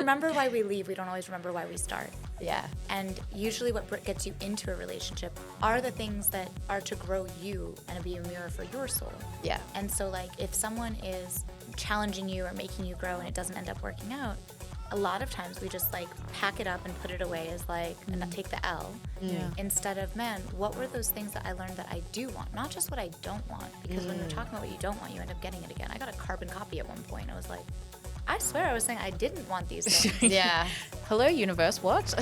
remember why we leave, we don't always remember why we start. Yeah. And usually what gets you into a relationship are the things that are to grow you and be a mirror for your soul. Yeah. And so like if someone is challenging you or making you grow and it doesn't end up working out, a lot of times we just like pack it up and put it away as like, and take the L. Yeah. Instead of, man, what were those things that I learned that I do want? Not just what I don't want, because when you're talking about what you don't want, you end up getting it again. I got a carbon copy at one point. I was like, I swear I was saying I didn't want these things. Yeah. Hello, universe, what?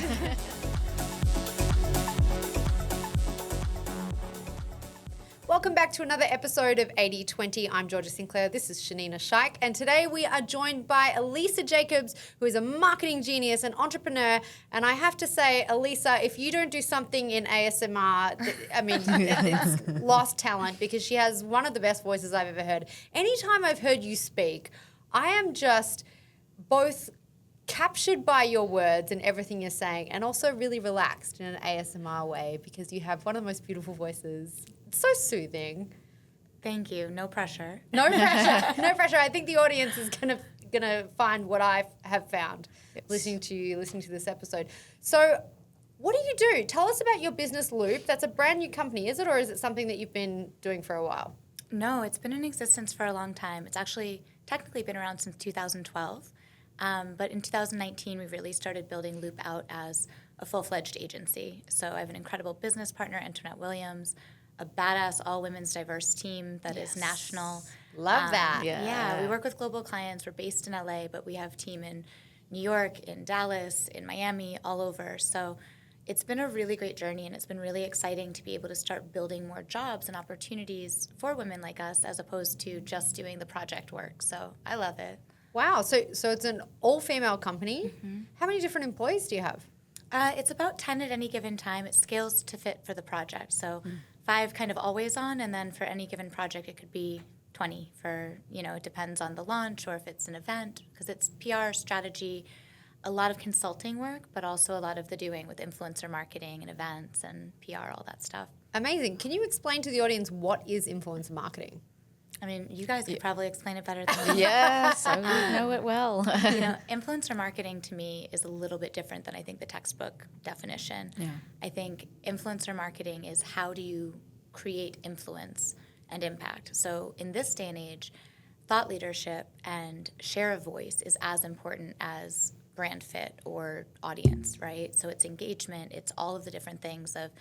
Welcome back to another episode of 80/20. I'm Georgia Sinclair. This is Shanina, Shaik. And today we are joined by Alisa Jacobs, who is a marketing genius, an entrepreneur. And I have to say, Alisa, if you don't do something in ASMR, I mean, it's lost talent, because she has one of the best voices I've ever heard. Anytime I've heard you speak, I am just both captured by your words and everything you're saying, and also really relaxed in an ASMR way, because you have one of the most beautiful voices. It's so soothing. Thank you. No pressure. No pressure. No pressure. I think the audience is gonna find what I have found listening to this episode. So, what do you do? Tell us about your business, Loop. That's a brand new company, is it, or is it something that you've been doing for a while? No, it's been in existence for a long time. It's actually technically been around since 2012. But in 2019, we really started building Loop out as a full-fledged agency. So I have an incredible business partner, Antoinette Williams, a badass all-women's diverse team that is national. Love that. Yeah, we work with global clients. We're based in LA, but we have team in New York, in Dallas, in Miami, all over. So it's been a really great journey, and it's been really exciting to be able to start building more jobs and opportunities for women like us, as opposed to just doing the project work. So I love it. Wow. So it's an all-female company. How many different employees do you have? It's about 10 at any given time. It scales to fit for the project. So 5 kind of always on, and then for any given project, it could be 20 for, it depends on the launch or if it's an event, because it's PR, strategy, a lot of consulting work, but also a lot of the doing with influencer marketing and events and PR, all that stuff. Amazing. Can you explain to the audience what is influencer marketing? I mean, you guys could probably explain it better than me. Yes, I know it well. Influencer marketing to me is a little bit different than I think the textbook definition. Yeah. I think influencer marketing is how do you create influence and impact. So in this day and age, thought leadership and share of voice is as important as brand fit or audience, right? So it's engagement, it's all of the different things of,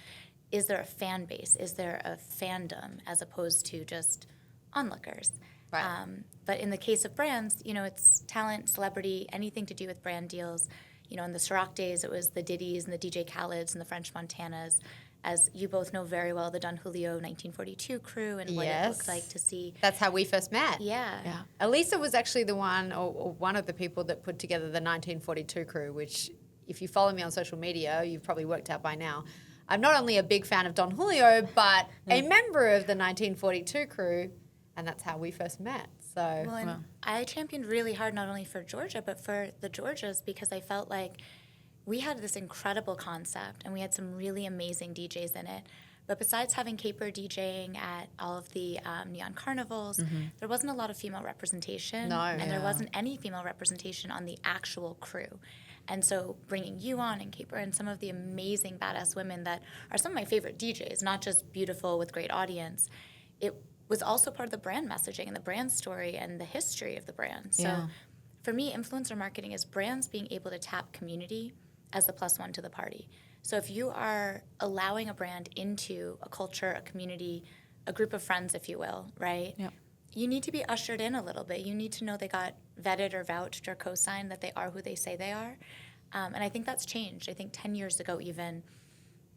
is there a fan base? Is there a fandom, as opposed to just onlookers? Right. But in the case of brands, it's talent, celebrity, anything to do with brand deals. In the Ciroc days, it was the Diddy's and the DJ Khaled's and the French Montanas. As you both know very well, the Don Julio 1942 crew and what it looks like to see. That's how we first met. Yeah. Alisa was actually the one, or one of the people that put together the 1942 crew, which, if you follow me on social media, you've probably worked out by now. I'm not only a big fan of Don Julio, but a member of the 1942 crew, and that's how we first met. So, I championed really hard, not only for Georgia, but for the Georgias, because I felt like we had this incredible concept, and we had some really amazing DJs in it. But besides having Caper DJing at all of the neon carnivals, there wasn't a lot of female representation. And there wasn't any female representation on the actual crew. And so bringing you on and Caper and some of the amazing badass women that are some of my favorite DJs, not just beautiful with great audience, it was also part of the brand messaging and the brand story and the history of the brand. So for me, influencer marketing is brands being able to tap community as the plus one to the party. So if you are allowing a brand into a culture, a community, a group of friends, if you will, right? Yep. You need to be ushered in a little bit. You need to know they got vetted or vouched or co-signed that they are who they say they are. And I think that's changed. I think 10 years ago even,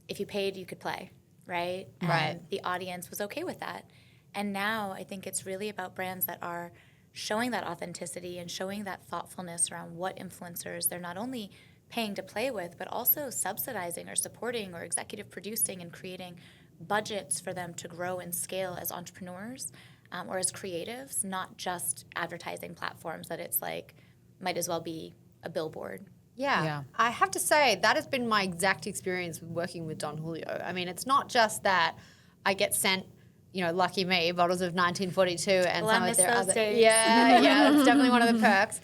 if you paid, you could play, right? And the audience was okay with that. And now I think it's really about brands that are showing that authenticity and showing that thoughtfulness around what influencers they're not only paying to play with, but also subsidizing or supporting or executive producing and creating budgets for them to grow and scale as entrepreneurs or as creatives, not just advertising platforms that it's like might as well be a billboard. Yeah. I have to say that has been my exact experience with working with Don Julio. I mean, it's not just that I get sent, lucky me, bottles of 1942 and some of their other. Days. Yeah, that's definitely one of the perks.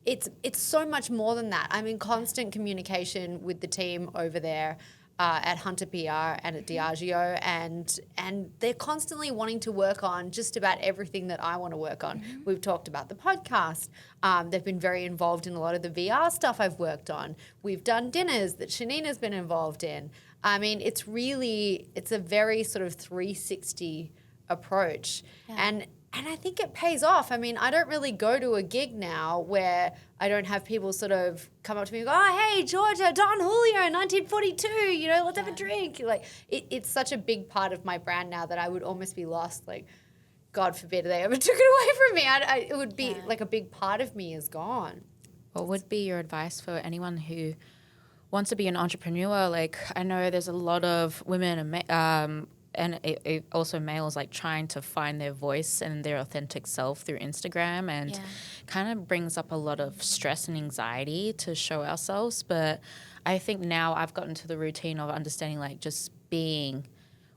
it's so much more than that. I'm in constant communication with the team over there at Hunter PR and at Diageo, and they're constantly wanting to work on just about everything that I want to work on. We've talked about the podcast. They've been very involved in a lot of the VR stuff I've worked on. We've done dinners that Shanina's been involved in. I mean, it's a very sort of 360 approach. Yeah. And I think it pays off. I mean, I don't really go to a gig now where I don't have people sort of come up to me and go, oh, hey, Georgia, Don Julio, 1942, let's have a drink. Like, it's such a big part of my brand now that I would almost be lost. Like, God forbid they ever took it away from me. It would be like a big part of me is gone. What would be your advice for anyone who wants to be an entrepreneur? Like, I know there's a lot of women and also males like trying to find their voice and their authentic self through Instagram, and kind of brings up a lot of stress and anxiety to show ourselves. But I think now I've gotten to the routine of understanding, like, just being,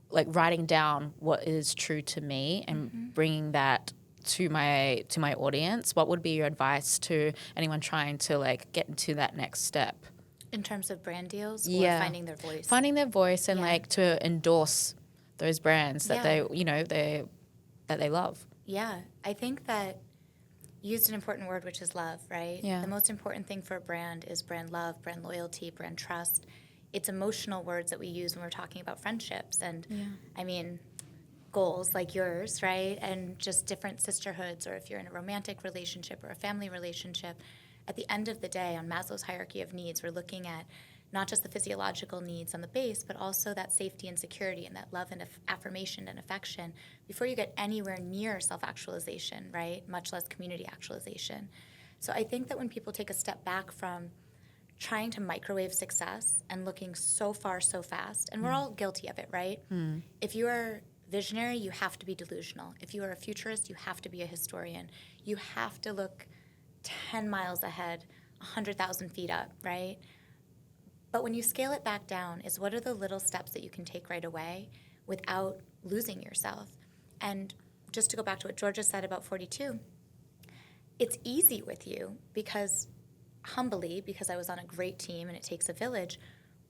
like, writing down what is true to me and bringing that to my audience. What would be your advice to anyone trying to, like, get into that next step? In terms of brand deals or finding their voice? Finding their voice and like to endorse those brands that that they love. Yeah, I think that you used an important word, which is love, right? Yeah. The most important thing for a brand is brand love, brand loyalty, brand trust. It's emotional words that we use when we're talking about friendships and, I mean, goals like yours, right? And just different sisterhoods, or if you're in a romantic relationship or a family relationship. At the end of the day, on Maslow's hierarchy of needs, we're looking at not just the physiological needs on the base, but also that safety and security and that love and affirmation and affection before you get anywhere near self-actualization, right? Much less community actualization. So I think that when people take a step back from trying to microwave success and looking so far so fast, and we're all guilty of it, right? If you are visionary, you have to be delusional. If you are a futurist, you have to be a historian. You have to look 10 miles ahead, 100,000 feet up, right? But when you scale it back down, is what are the little steps that you can take right away without losing yourself? And just to go back to what Georgia said about 42, it's easy with you because humbly, because I was on a great team and it takes a village,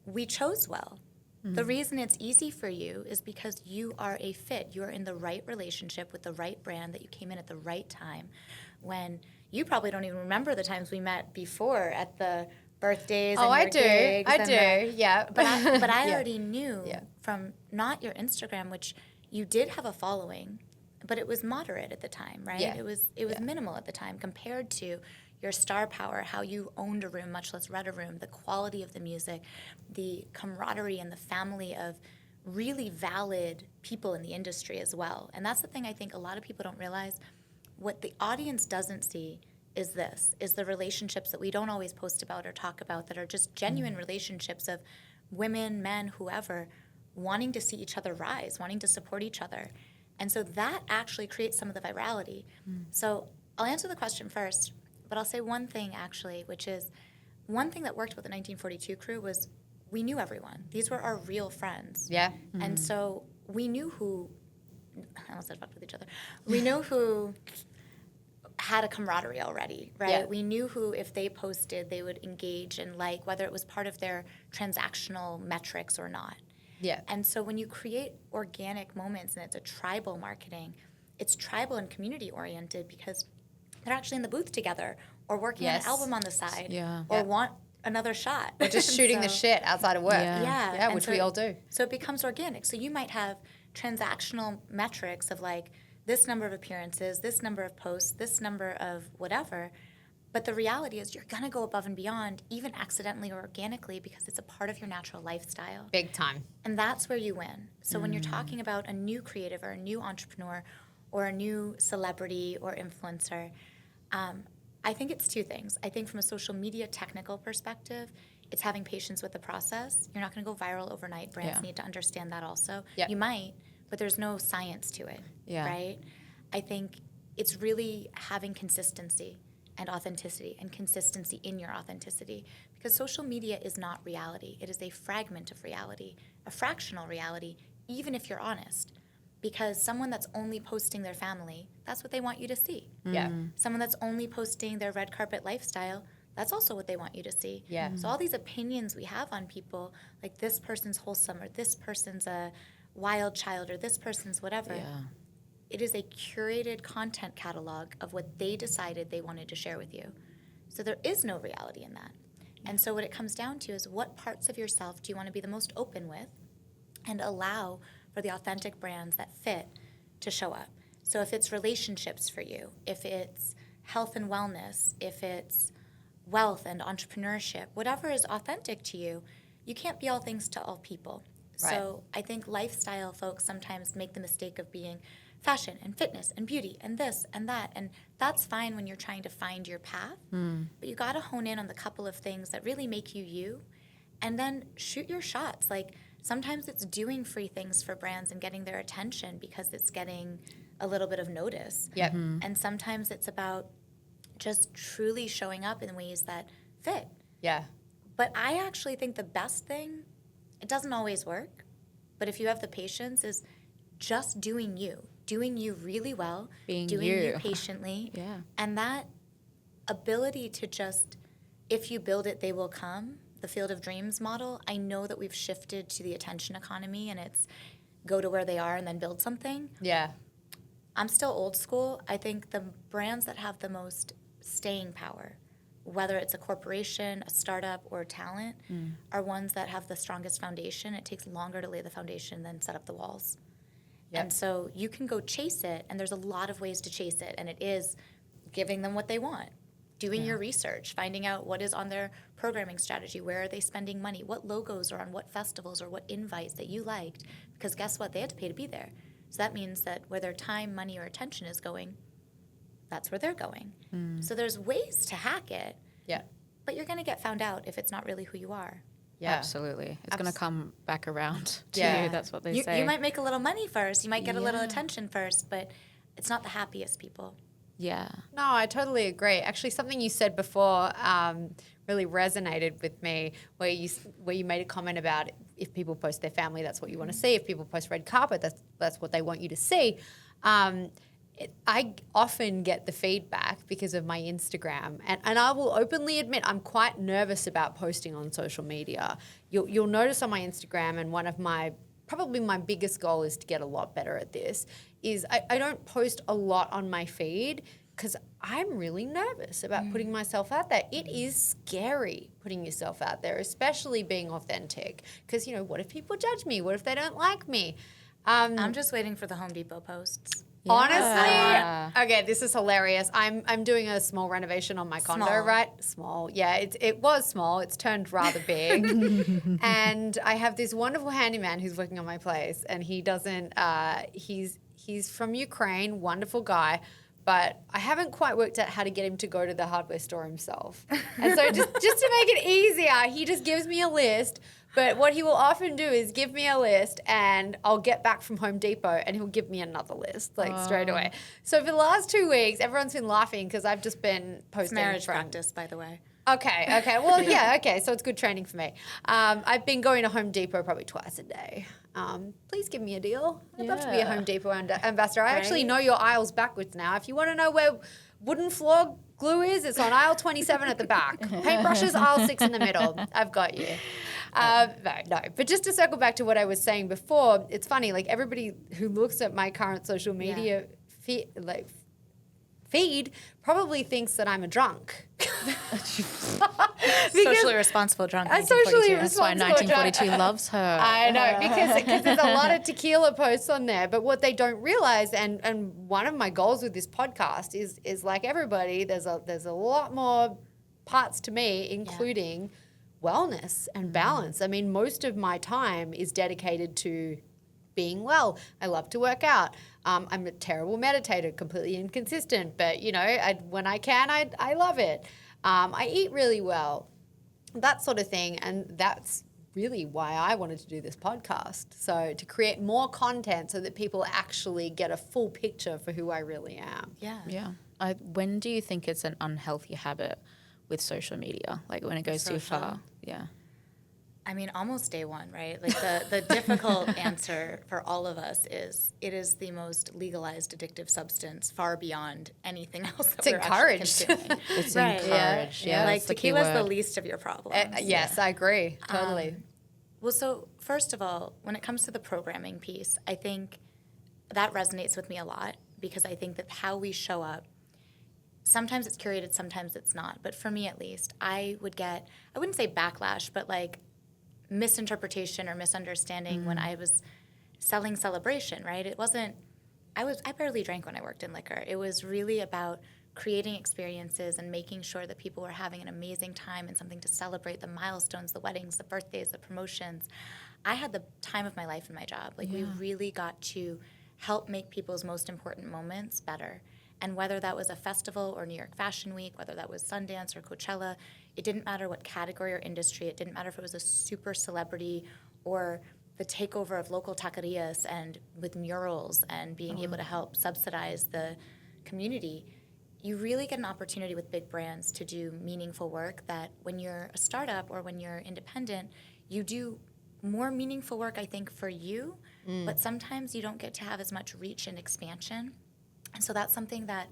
we chose well. The reason it's easy for you is because you are a fit. You are in the right relationship with the right brand, that you came in at the right time, when you probably don't even remember the times we met before at the birthdays and your gigs. I do, yeah. But I already knew from not your Instagram, which you did have a following, but it was moderate at the time, right? Yeah. It was minimal at the time compared to your star power, how you owned a room, much less read a room, the quality of the music, the camaraderie and the family of really valid people in the industry as well. And that's the thing I think a lot of people don't realize. What the audience doesn't see is the relationships that we don't always post about or talk about, that are just genuine relationships of women, men, whoever, wanting to see each other rise, wanting to support each other. And so that actually creates some of the virality. So I'll answer the question first, but I'll say one thing actually, which is one thing that worked with the 1942 crew was we knew everyone. These were our real friends. Yeah. And so we knew who, I almost said fucked with each other. We knew who had a camaraderie already, right? Yeah. We knew who, if they posted, they would engage and like, whether it was part of their transactional metrics or not. Yeah. And so when you create organic moments and it's a tribal marketing, it's tribal and community oriented because they're actually in the booth together or working on an album on the side or want another shot. Or just shooting the shit outside of work. Yeah, which we all do. So it becomes organic. So you might have transactional metrics of like this number of appearances, this number of posts, this number of whatever. But the reality is you're going to go above and beyond, even accidentally or organically, because it's a part of your natural lifestyle. Big time. And that's where you win. So when you're talking about a new creative or a new entrepreneur or a new celebrity or influencer, I think it's two things. I think from a social media technical perspective, it's having patience with the process. You're not going to go viral overnight. Brands need to understand that also. Yep. You might, but there's no science to it, right? I think it's really having consistency and authenticity, and consistency in your authenticity, because social media is not reality. It is a fragment of reality, a fractional reality, even if you're honest. because someone that's only posting their family, that's what they want you to see. Yeah. Someone that's only posting their red carpet lifestyle, that's also what they want you to see. Yeah. So all these opinions we have on people, like this person's wholesome or this person's a wild child or this person's whatever, it is a curated content catalog of what they decided they wanted to share with you. So there is no reality in that. And so what it comes down to is what parts of yourself do you want to be the most open with and allow for the authentic brands that fit to show up. So if it's relationships for you, if it's health and wellness, if it's wealth and entrepreneurship, whatever is authentic to you, you can't be all things to all people. Right. So I think lifestyle folks sometimes make the mistake of being fashion and fitness and beauty and this and that. And that's fine when you're trying to find your path. But you got to hone in on the couple of things that really make you you and then shoot your shots. Like sometimes it's doing free things for brands and getting their attention because it's getting a little bit of notice. Yep. And sometimes it's about just truly showing up in ways that fit. Yeah. But I actually think the best thing, it doesn't always work, but if you have the patience, is just doing you really well, Being doing you. you patiently. Yeah. And that ability to just, if you build it, they will come, the field of dreams model, I know that we've shifted to the attention economy and it's go to where they are and then build something. Yeah. I'm still old school. I think the brands that have the most staying power, whether it's a corporation, a startup, or talent, are ones that have the strongest foundation. It takes longer to lay the foundation than set up the walls. Yep. And so you can go chase it, and there's a lot of ways to chase it, and it is giving them what they want, doing your research, finding out what is on their programming strategy, where are they spending money, what logos are on what festivals or what invites that you liked, because guess what? They had to pay to be there. So that means that where their time, money, or attention is going, that's where they're going. So there's ways to hack it, Yeah. but you're going to get found out if it's not really who you are. Yeah. Absolutely. It's going to come back around to Yeah. you. That's what they You say. might make a little money first. You might get a little Yeah. attention first, but it's not the happiest people. Yeah. No, I totally agree. Actually, something you said before really resonated with me, where you made a comment about if people post their family, that's what you want to see. If people post red carpet, that's what they want you to see. I often get the feedback because of my Instagram, and I will openly admit I'm quite nervous about posting on social media. You'll notice on my Instagram, and one of probably my biggest goal is to get a lot better at this, is I don't post a lot on my feed because I'm really nervous about putting myself out there. It is scary putting yourself out there, especially being authentic, because, what if people judge me? What if they don't like me? I'm just waiting for the Home Depot posts. Yeah. Honestly, okay, this is hilarious. I'm doing a small renovation on my condo, Small. right? Small, yeah. It was small. It's turned rather big, and I have this wonderful handyman who's working on my place, and he doesn't. He's from Ukraine, wonderful guy. But I haven't quite worked out how to get him to go to the hardware store himself. And so just to make it easier, he just gives me a list. But what he will often do is give me a list and I'll get back from Home Depot and he'll give me another list straight away. So for the last 2 weeks, everyone's been laughing because I've just been It's posting marriage from- practice, by the way. Okay. Well, yeah, okay. So it's good training for me. I've been going to Home Depot probably twice a day. Please give me a deal. I'd love to be a Home Depot ambassador. I actually know your aisles backwards now. If you want to know where wooden floor glue is, it's on aisle 27 at the back. Paintbrushes, aisle 6 in the middle. I've got you. No. But just to circle back to what I was saying before, it's funny, like everybody who looks at my current social media feed probably thinks that I'm a drunk. Socially responsible drunk. A socially 1942. That's why responsible drunk. 1942 loves her. I know, because there's a lot of tequila posts on there. But what they don't realize, and one of my goals with this podcast is like everybody, there's a lot more parts to me, including wellness and balance. I mean, most of my time is dedicated to being well. I love to work out. I'm a terrible meditator, completely inconsistent, but when I can, I love it. I eat really well, that sort of thing, and that's really why I wanted to do this podcast. So to create more content so that people actually get a full picture for who I really am. Yeah. Yeah. When do you think it's an unhealthy habit with social media? Like when it goes too Social? far? Yeah. I mean, almost day one, right? Like the difficult answer for all of us is it is the most legalized addictive substance far beyond anything else that It's we're actually encouraged. consuming. It's Right. encouraged. Yeah, Like that's the key tequila is the word. least of your problems. Yes, I agree. Totally. Well, so first of all, when it comes to the programming piece, I think that resonates with me a lot because I think that how we show up, sometimes it's curated, sometimes it's not. But for me at least, I wouldn't say backlash, but like misinterpretation or misunderstanding when I was selling Celebration, right? It wasn't, I barely drank when I worked in liquor. It was really about creating experiences and making sure that people were having an amazing time and something to celebrate the milestones, the weddings, the birthdays, the promotions. I had the time of my life in my job. Like, we really got to help make people's most important moments better. And whether that was a festival or New York Fashion Week, whether that was Sundance or Coachella, it didn't matter what category or industry. It didn't matter if it was a super celebrity or the takeover of local taquerias and with murals and being able to help subsidize the community. You really get an opportunity with big brands to do meaningful work that when you're a startup or when you're independent, you do more meaningful work, I think, for you, but sometimes you don't get to have as much reach and expansion. And so that's something that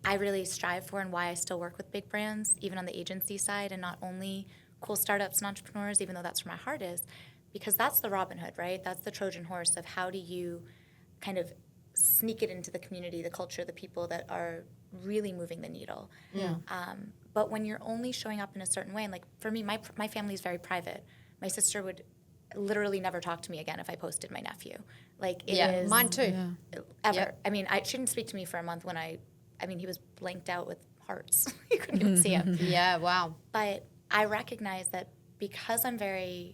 I really strive for and why I still work with big brands, even on the agency side, and not only cool startups and entrepreneurs, even though that's where my heart is, because that's the Robin Hood, right? That's the Trojan horse of how do you kind of sneak it into the community, the culture, the people that are really moving the needle. Yeah. But when you're only showing up in a certain way, and like for me, my family is very private. My sister would literally never talk to me again if I posted my nephew. Like, it is Mine too. Yeah. ever. Yep. I mean, she didn't speak to me for a month when he was blanked out with hearts. You couldn't even see him. Yeah, wow. But I recognize that because I'm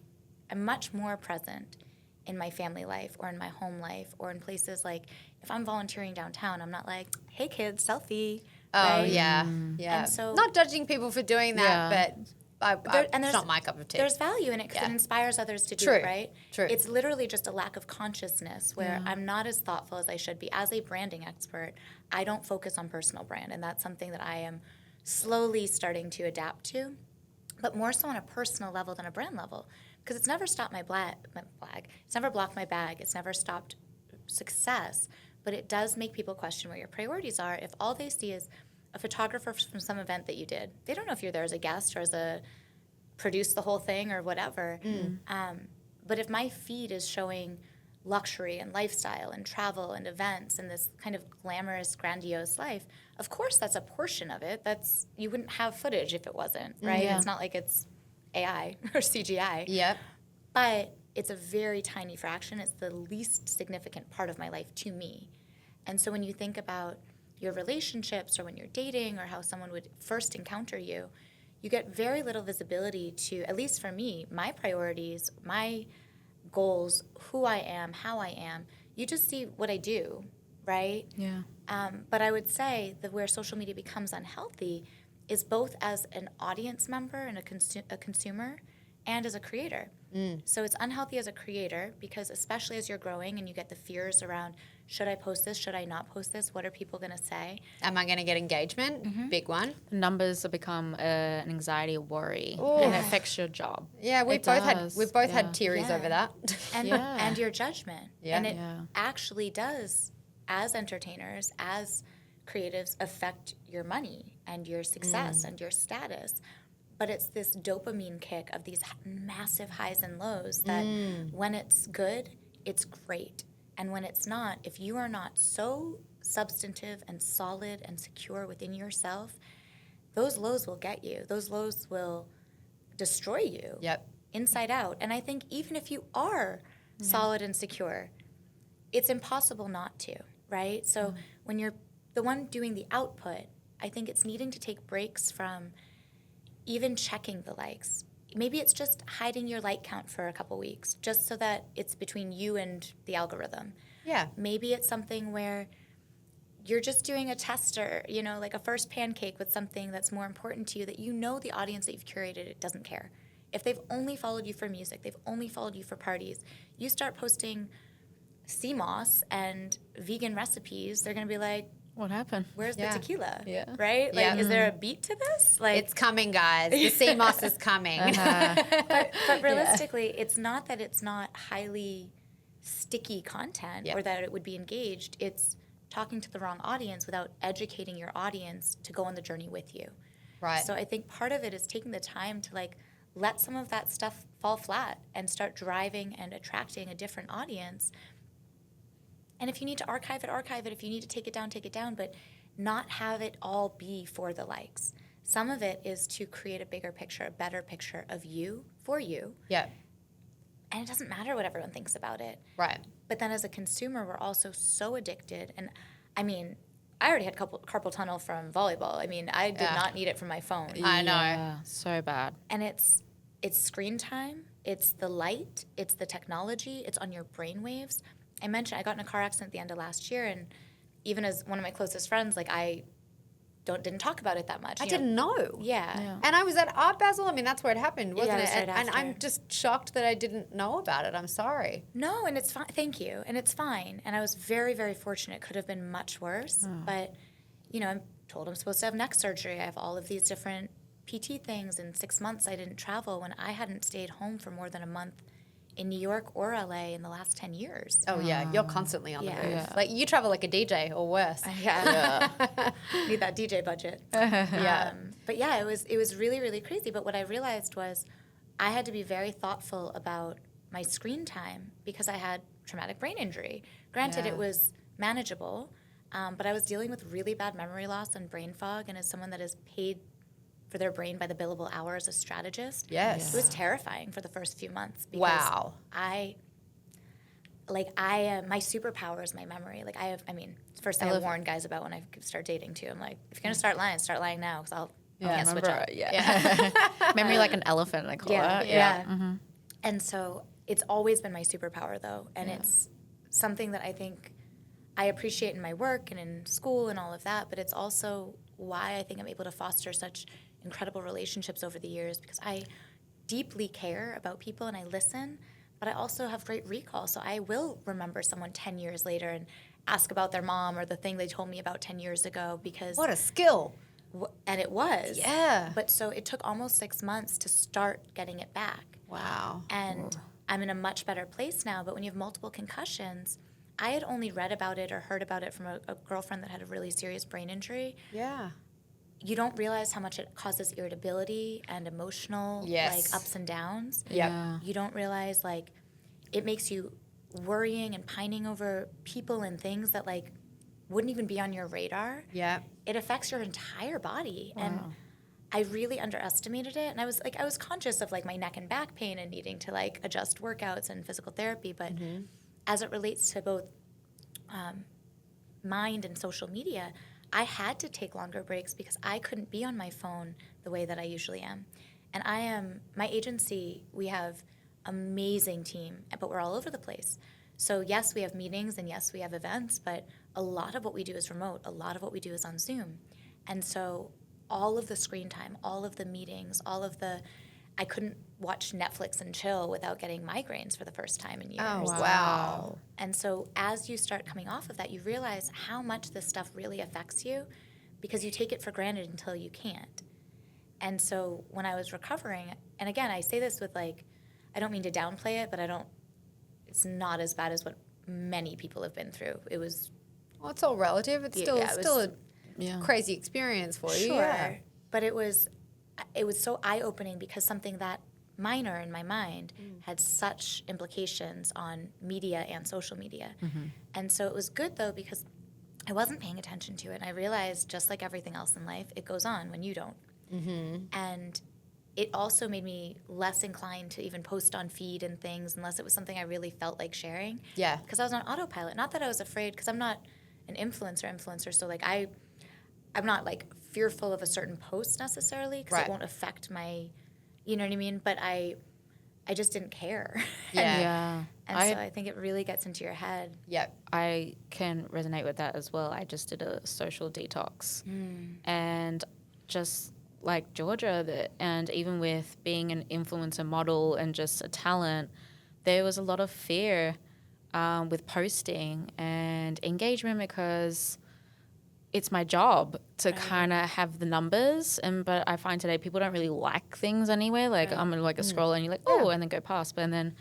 much more present in my family life or in my home life or in places like if I'm volunteering downtown, I'm not like, hey kids, selfie. Oh, right? yeah. And so not judging people for doing that, Yeah. but and it's not my cup of tea. There's value in it because it inspires others to do True. it, right? True. It's literally just a lack of consciousness where I'm not as thoughtful as I should be. As a branding expert, I don't focus on personal brand, and that's something that I am slowly starting to adapt to, but more so on a personal level than a brand level, because it's never stopped my flag. It's never blocked my bag. It's never stopped success, but it does make people question where your priorities are if all they see is a photographer from some event that you did. They don't know if you're there as a guest or as a produce the whole thing or whatever. But if my feed is showing luxury and lifestyle and travel and events and this kind of glamorous, grandiose life, of course that's a portion of it. You wouldn't have footage if it wasn't, right? Yeah. It's not like it's AI or CGI. Yep. But it's a very tiny fraction. It's the least significant part of my life to me. And so when you think about your relationships or when you're dating or how someone would first encounter you, you get very little visibility to, at least for me, my priorities, my goals, who I am, how I am. You just see what I do, right? Yeah. But I would say that where social media becomes unhealthy is both as an audience member and a consumer and as a creator. So it's unhealthy as a creator because especially as you're growing and you get the fears around, should I post this? Should I not post this? What are people going to say? Am I going to get engagement? Big one. The numbers have become an anxiety, a worry, and it affects your job. Yeah, we've both Yeah. had tearies Yeah. over that. And your judgment. Yeah. And it Yeah. actually does, as entertainers, as creatives, affect your money and your success and your status. But it's this dopamine kick of these massive highs and lows that when it's good, it's great. And when it's not, if you are not so substantive and solid and secure within yourself, those lows will get you. Those lows will destroy you. Yep. Inside out. And I think even if you are solid and secure, it's impossible not to, right? So when you're the one doing the output, I think it's needing to take breaks from even checking the likes. Maybe it's just hiding your like count for a couple weeks, just so that it's between you and the algorithm. Yeah. Maybe it's something where you're just doing a tester, like a first pancake with something that's more important to you that the audience that you've curated it doesn't care. If they've only followed you for music, they've only followed you for parties, you start posting sea moss and vegan recipes, they're going to be like, What happened? Where's Yeah. the tequila? Yeah. Right? Like, Yeah. is there a beat to this? Like, It's coming, guys. The sea moss is coming. but realistically, it's not that it's not highly sticky content Yeah. or that it would be engaged. It's talking to the wrong audience without educating your audience to go on the journey with you. Right. So I think part of it is taking the time to like let some of that stuff fall flat and start driving and attracting a different audience. And if you need to archive it, archive it. If you need to take it down, but not have it all be for the likes. Some of it is to create a bigger picture, a better picture of you, for you. Yeah. And it doesn't matter what everyone thinks about it. Right. But then as a consumer, we're also so addicted. And I mean, I already had carpal tunnel from volleyball. I mean, I did Yeah. not need it from my phone. I know. Yeah, so bad. And it's screen time, it's the light, it's the technology, it's on your brain waves. I mentioned I got in a car accident at the end of last year, and even as one of my closest friends, like I didn't talk about it that much. I you know? didn't know. Yeah. And I was at Art Basel. I mean, that's where it happened, wasn't it it? was right And I'm after. just shocked that I didn't know about it. I'm sorry. No, and it's fine. Thank you. And it's fine. And I was very, very fortunate. It could have been much worse. But, you know, I'm told I'm supposed to have neck surgery. I have all of these different PT things. In 6 months, I didn't travel when I hadn't stayed home for more than a month in New York or LA in the last 10 years. Oh, yeah. You're constantly on the Yeah. move. Yeah. Like, you travel like a DJ or worse. Yeah. Need that DJ budget. Yeah. But yeah, it was really, really crazy. But what I realized was I had to be very thoughtful about my screen time because I had traumatic brain injury. Granted, Yeah. it was manageable, but I was dealing with really bad memory loss and brain fog. And as someone that is paid for their brain by the billable hour as a strategist, Yes. it was terrifying for the first few months. Because Wow. my superpower is my memory. Like I mean, it's the first thing I warned guys about when I start dating too. I'm like, if you're gonna start lying now, because I can't switch remember, up. yeah. Memory like an elephant, I call Yeah, it. yeah. And so it's always been my superpower though, and it's something that I think I appreciate in my work and in school and all of that. But it's also why I think I'm able to foster such incredible relationships over the years because I deeply care about people and I listen. But I also have great recall, so I will remember someone 10 years later and ask about their mom or the thing they told me about 10 years ago because What a skill. and it was. Yeah. But so it took almost 6 months to start getting it back. Wow. And I'm in a much better place now, but when you have multiple concussions, I had only read about it or heard about it from a girlfriend that had a really serious brain injury. Yeah. You don't realize how much it causes irritability and emotional Yes. like ups and downs. Yep. You don't realize like it makes you worrying and pining over people and things that like wouldn't even be on your radar. Yeah. It affects your entire body. And I really underestimated it. And I was conscious of like my neck and back pain and needing to like adjust workouts and physical therapy. But as it relates to both mind and social media, I had to take longer breaks because I couldn't be on my phone the way that I usually am. And my agency, we have amazing team, but we're all over the place. So yes, we have meetings and yes, we have events, but a lot of what we do is remote. A lot of what we do is on Zoom. And so all of the screen time, all of the meetings, I couldn't watch Netflix and chill without getting migraines for the first time in years. Oh, wow. And so as you start coming off of that, you realize how much this stuff really affects you because you take it for granted until you can't. And so when I was recovering, and again, I say this with like, I don't mean to downplay it, but it's not as bad as what many people have been through. It was Well, it's all relative. It's still yeah, it was- still a Yeah. crazy experience for you. sure, Yeah. but it was so eye-opening because something that minor in my mind had such implications on media and social media. And so it was good though because I wasn't paying attention to it. And I realized just like everything else in life, it goes on when you don't. And it also made me less inclined to even post on feed and things unless it was something I really felt like sharing. Yeah. Because I was on autopilot. Not that I was afraid, because I'm not an influencer. So like I'm not like fearful of a certain post necessarily because Right. it won't affect my, you know what I mean? But I just didn't care. Yeah. Yeah. And so I think it really gets into your head. Yep. I can resonate with that as well. I just did a social detox. And just like Georgia, and even with being an influencer model and just a talent, there was a lot of fear with posting and engagement because it's my job to kind of have the numbers, but I find today people don't really like things anyway. Like I'm like a scroller and you're like, oh, and then go past. But then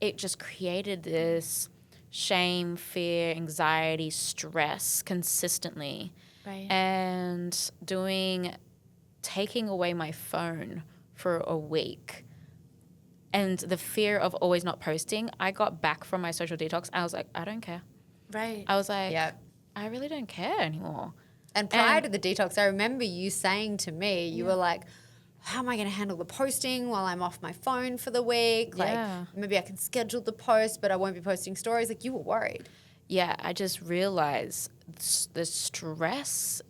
it just created this shame, fear, anxiety, stress consistently. Right. And taking away my phone for a week and the fear of always not posting, I got back from my social detox. I was like, I don't care. Right. I was like, I really don't care anymore. And prior to the detox, I remember you saying to me, you were like, how am I going to handle the posting while I'm off my phone for the week? Like, maybe I can schedule the post, but I won't be posting stories. Like, you were worried. Yeah, I just realized the stress,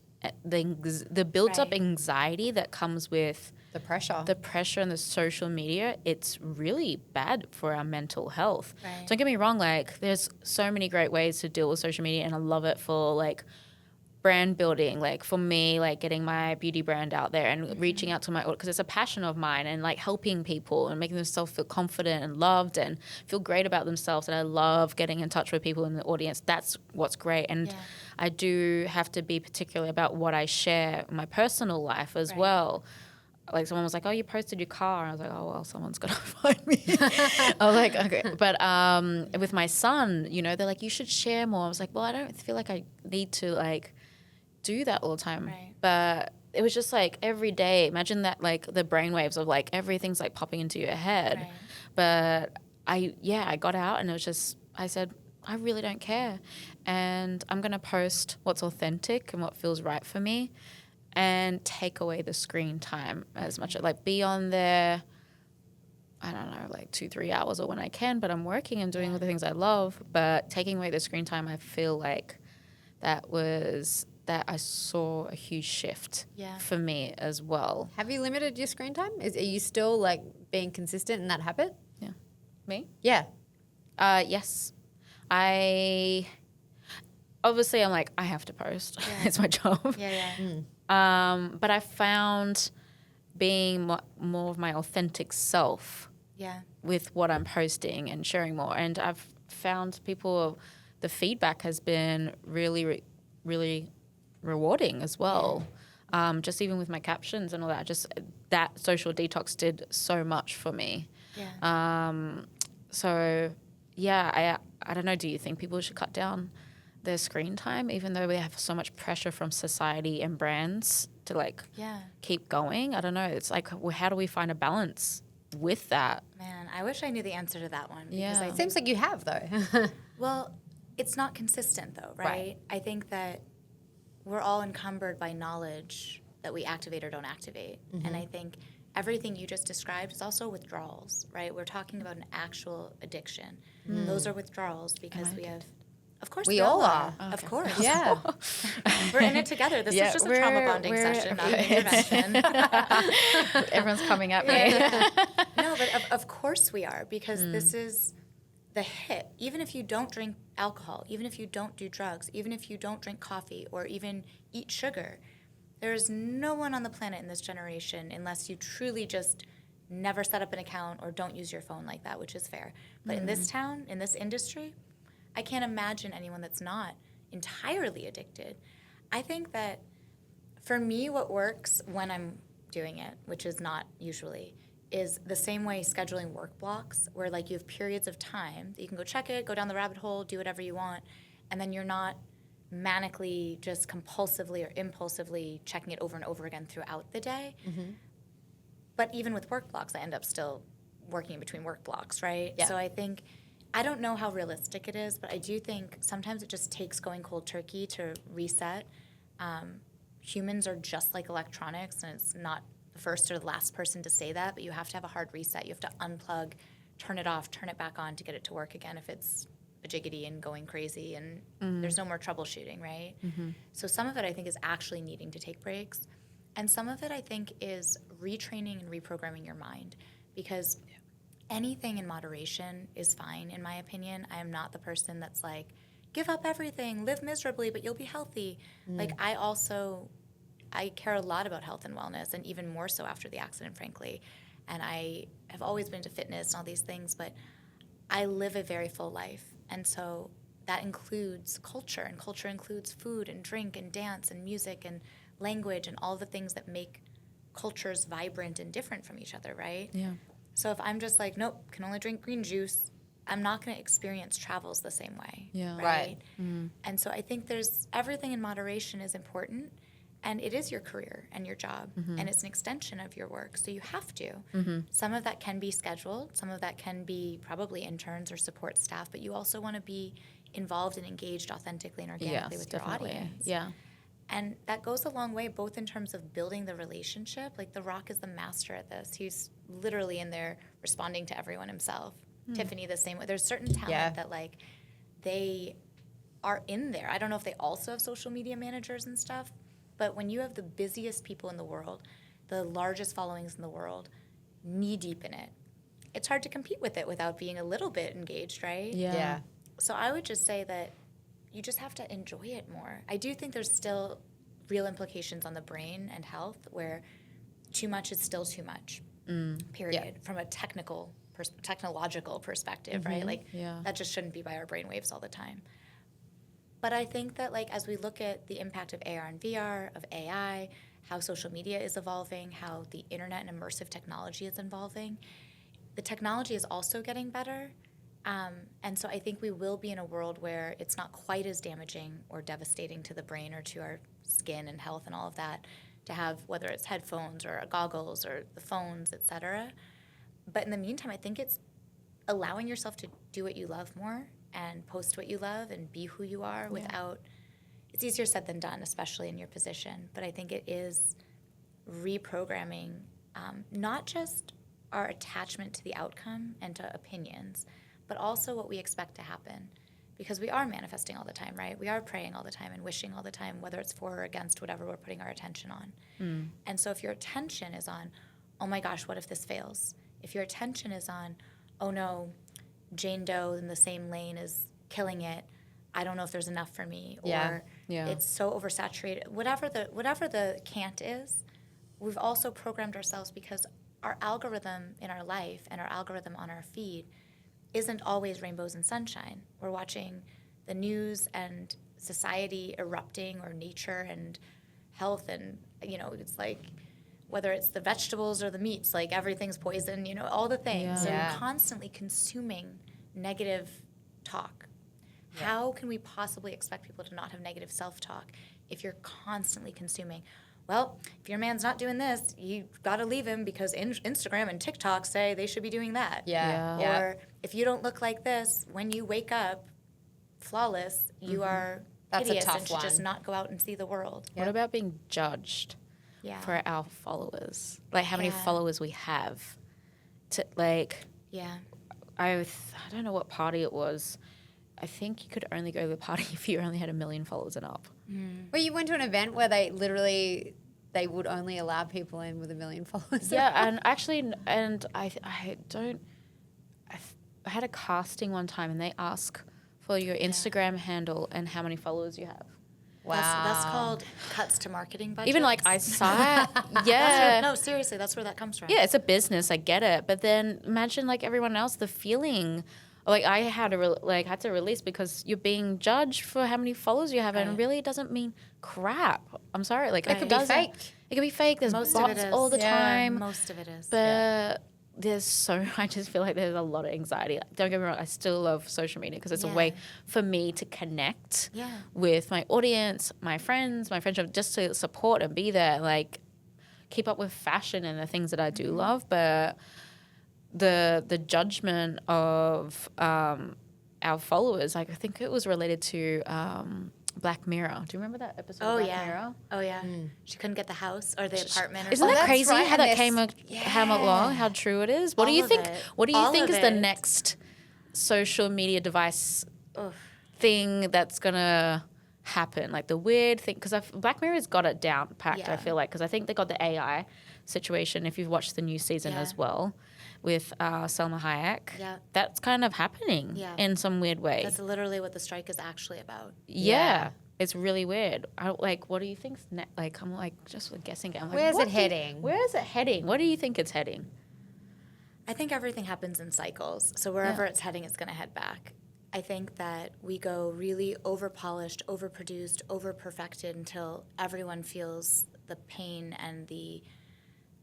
the built-up anxiety that comes with The pressure. the pressure and the social media, it's really bad for our mental health. Right. Don't get me wrong, like there's so many great ways to deal with social media and I love it for like brand building, like for me, like getting my beauty brand out there and reaching out to my audience because it's a passion of mine, and like helping people and making themselves feel confident and loved and feel great about themselves. And I love getting in touch with people in the audience. That's what's great. And I do have to be particular about what I share in my personal life as well. Like someone was like, oh, you posted your car. And I was like, oh, well, someone's got to find me. I was like, okay. But with my son, you know, they're like, you should share more. I was like, well, I don't feel like I need to like do that all the time. Right. But it was just like every day. Imagine that, like the brainwaves of like everything's like popping into your head. Right. But I got out and it was just, I said, I really don't care. And I'm going to post what's authentic and what feels right for me. And take away the screen time as much, like be on there, I don't know, like 2-3 hours or when I can, but I'm working and doing all the things I love. But taking away the screen time, I feel like that I saw a huge shift for me as well. Have you limited your screen time? Are you still like being consistent in that habit? Yeah. Me? Yeah. Yes. Obviously I'm like, I have to post. It's my job. But I found being more of my authentic self with what I'm posting and sharing more. And I've found the feedback has been really, really rewarding as well. Just even with my captions and all that, just that social detox did so much for me. So yeah, I don't know, do you think people should cut down their screen time, even though we have so much pressure from society and brands to like keep going? I don't know. It's like, well, how do we find a balance with that? Man, I wish I knew the answer to that one. Because It seems like you have though. Well, it's not consistent though, right? I think that we're all encumbered by knowledge that we activate or don't activate. And I think everything you just described is also withdrawals, right? We're talking about an actual addiction. Those are withdrawals because we have... Of course, we all are. Okay. Of course. Yeah. We're in it together. This is just a trauma bonding session, not an intervention. Everyone's coming at me. No, but of course we are, because this is the hit. Even if you don't drink alcohol, even if you don't do drugs, even if you don't drink coffee or even eat sugar, there is no one on the planet in this generation, unless you truly just never set up an account or don't use your phone like that, which is fair. But in this town, in this industry, I can't imagine anyone that's not entirely addicted. I think that for me, what works when I'm doing it, which is not usually, is the same way scheduling work blocks, where like you have periods of time that you can go check it, go down the rabbit hole, do whatever you want, and then you're not manically just compulsively or impulsively checking it over and over again throughout the day. But even with work blocks, I end up still working in between work blocks, right? So I think... I don't know how realistic it is, but I do think sometimes it just takes going cold turkey to reset. Humans are just like electronics, and it's not the first or the last person to say that, but you have to have a hard reset. You have to unplug, turn it off, turn it back on to get it to work again if it's a jiggity and going crazy, and there's no more troubleshooting, right? So some of it I think is actually needing to take breaks, and some of it I think is retraining and reprogramming your mind, because... anything in moderation is fine, in my opinion. I am not the person that's like, give up everything, live miserably, but you'll be healthy. Like, I care a lot about health and wellness, and even more so after the accident, frankly. And I have always been into fitness and all these things, but I live a very full life. And so that includes culture, and culture includes food and drink and dance and music and language and all the things that make cultures vibrant and different from each other, right? Yeah. So if I'm just like, nope, can only drink green juice, I'm not going to experience travels the same way. Yeah. Right. And so I think there's everything in moderation is important, and it is your career and your job, and it's an extension of your work. So you have to. Some of that can be scheduled. Some of that can be probably interns or support staff, but you also want to be involved and engaged authentically and organically with your audience. Yeah. And that goes a long way, both in terms of building the relationship. Like, The Rock is the master at this. He's literally in there responding to everyone himself. Tiffany, the same way. There's certain talent that, like, they are in there. I don't know if they also have social media managers and stuff, but when you have the busiest people in the world, the largest followings in the world, knee-deep in it, it's hard to compete with it without being a little bit engaged, right? Yeah. So I would just say that you just have to enjoy it more. I do think there's still real implications on the brain and health where too much is still too much, period, from a technological perspective, right? Like, that just shouldn't be by our brainwaves all the time. But I think that, like, as we look at the impact of AR and VR, of AI, how social media is evolving, how the internet and immersive technology is evolving, the technology is also getting better. And so I think we will be in a world where it's not quite as damaging or devastating to the brain or to our skin and health and all of that to have, whether it's headphones or goggles or the phones, et cetera. But in the meantime, I think it's allowing yourself to do what you love more and post what you love and be who you are without, it's easier said than done, especially in your position. But I think it is reprogramming not just our attachment to the outcome and to opinions, but also what we expect to happen. Because we are manifesting all the time, right? We are praying all the time and wishing all the time, whether it's for or against whatever we're putting our attention on. And so if your attention is on, oh my gosh, what if this fails? If your attention is on, oh no, Jane Doe in the same lane is killing it, I don't know if there's enough for me, or it's so oversaturated, whatever the can't is, we've also programmed ourselves because our algorithm in our life and our algorithm on our feed isn't always rainbows and sunshine. We're watching the news and society erupting, or nature and health, and, you know, it's like, whether it's the vegetables or the meats, like everything's poison, you know, all the things. So you're constantly consuming negative talk. How can we possibly expect people to not have negative self-talk if you're constantly consuming, well, if your man's not doing this, you got to leave him because Instagram and TikTok say they should be doing that. Or if you don't look like this when you wake up flawless, you are hideous and should just not go out and see the world. What about being judged for our followers? Like, how many followers we have? I don't know what party it was. I think you could only go to the party if you only had 1 million followers and up. Well, you went to an event where they would only allow people in with 1 million followers. And actually, I had a casting one time, and they ask for your Instagram handle and how many followers you have. Wow. That's called cuts to marketing budgets. Even like I saw it. No, seriously, that's where that comes from. Yeah, it's a business. I get it. But then imagine like everyone else, the feeling. Like I had to release because you're being judged for how many followers you have, and really it doesn't mean crap. I'm sorry. Like it could be fake. It could be fake. There's Most bots all the time. Most of it is. But I just feel like there's a lot of anxiety. Don't get me wrong, I still love social media because it's a way for me to connect with my audience, my friends, my friendship, just to support and be there, like keep up with fashion and the things that I do love. But the judgment of our followers, like I think it was related to Black Mirror. Do you remember that episode of Black Mirror? Oh, yeah. She couldn't get the house or the apartment. Isn't that crazy right. how that came along, how true it is? What do you think? What do you think is the next social media device thing that's going to happen? Like the weird thing, because Black Mirror's got it down packed, I feel like, because I think they got the AI situation, if you've watched the new season as well, with Selma Hayek. Yeah. That's kind of happening in some weird way. That's literally what the strike is actually about. Yeah. It's really weird. What do you think's next? Like, I'm like, just guessing. I'm like, where's it heading? Where is it heading? What do you think it's heading? I think everything happens in cycles. So wherever it's heading, it's going to head back. I think that we go really over-polished, over-produced, over-perfected until everyone feels the pain and the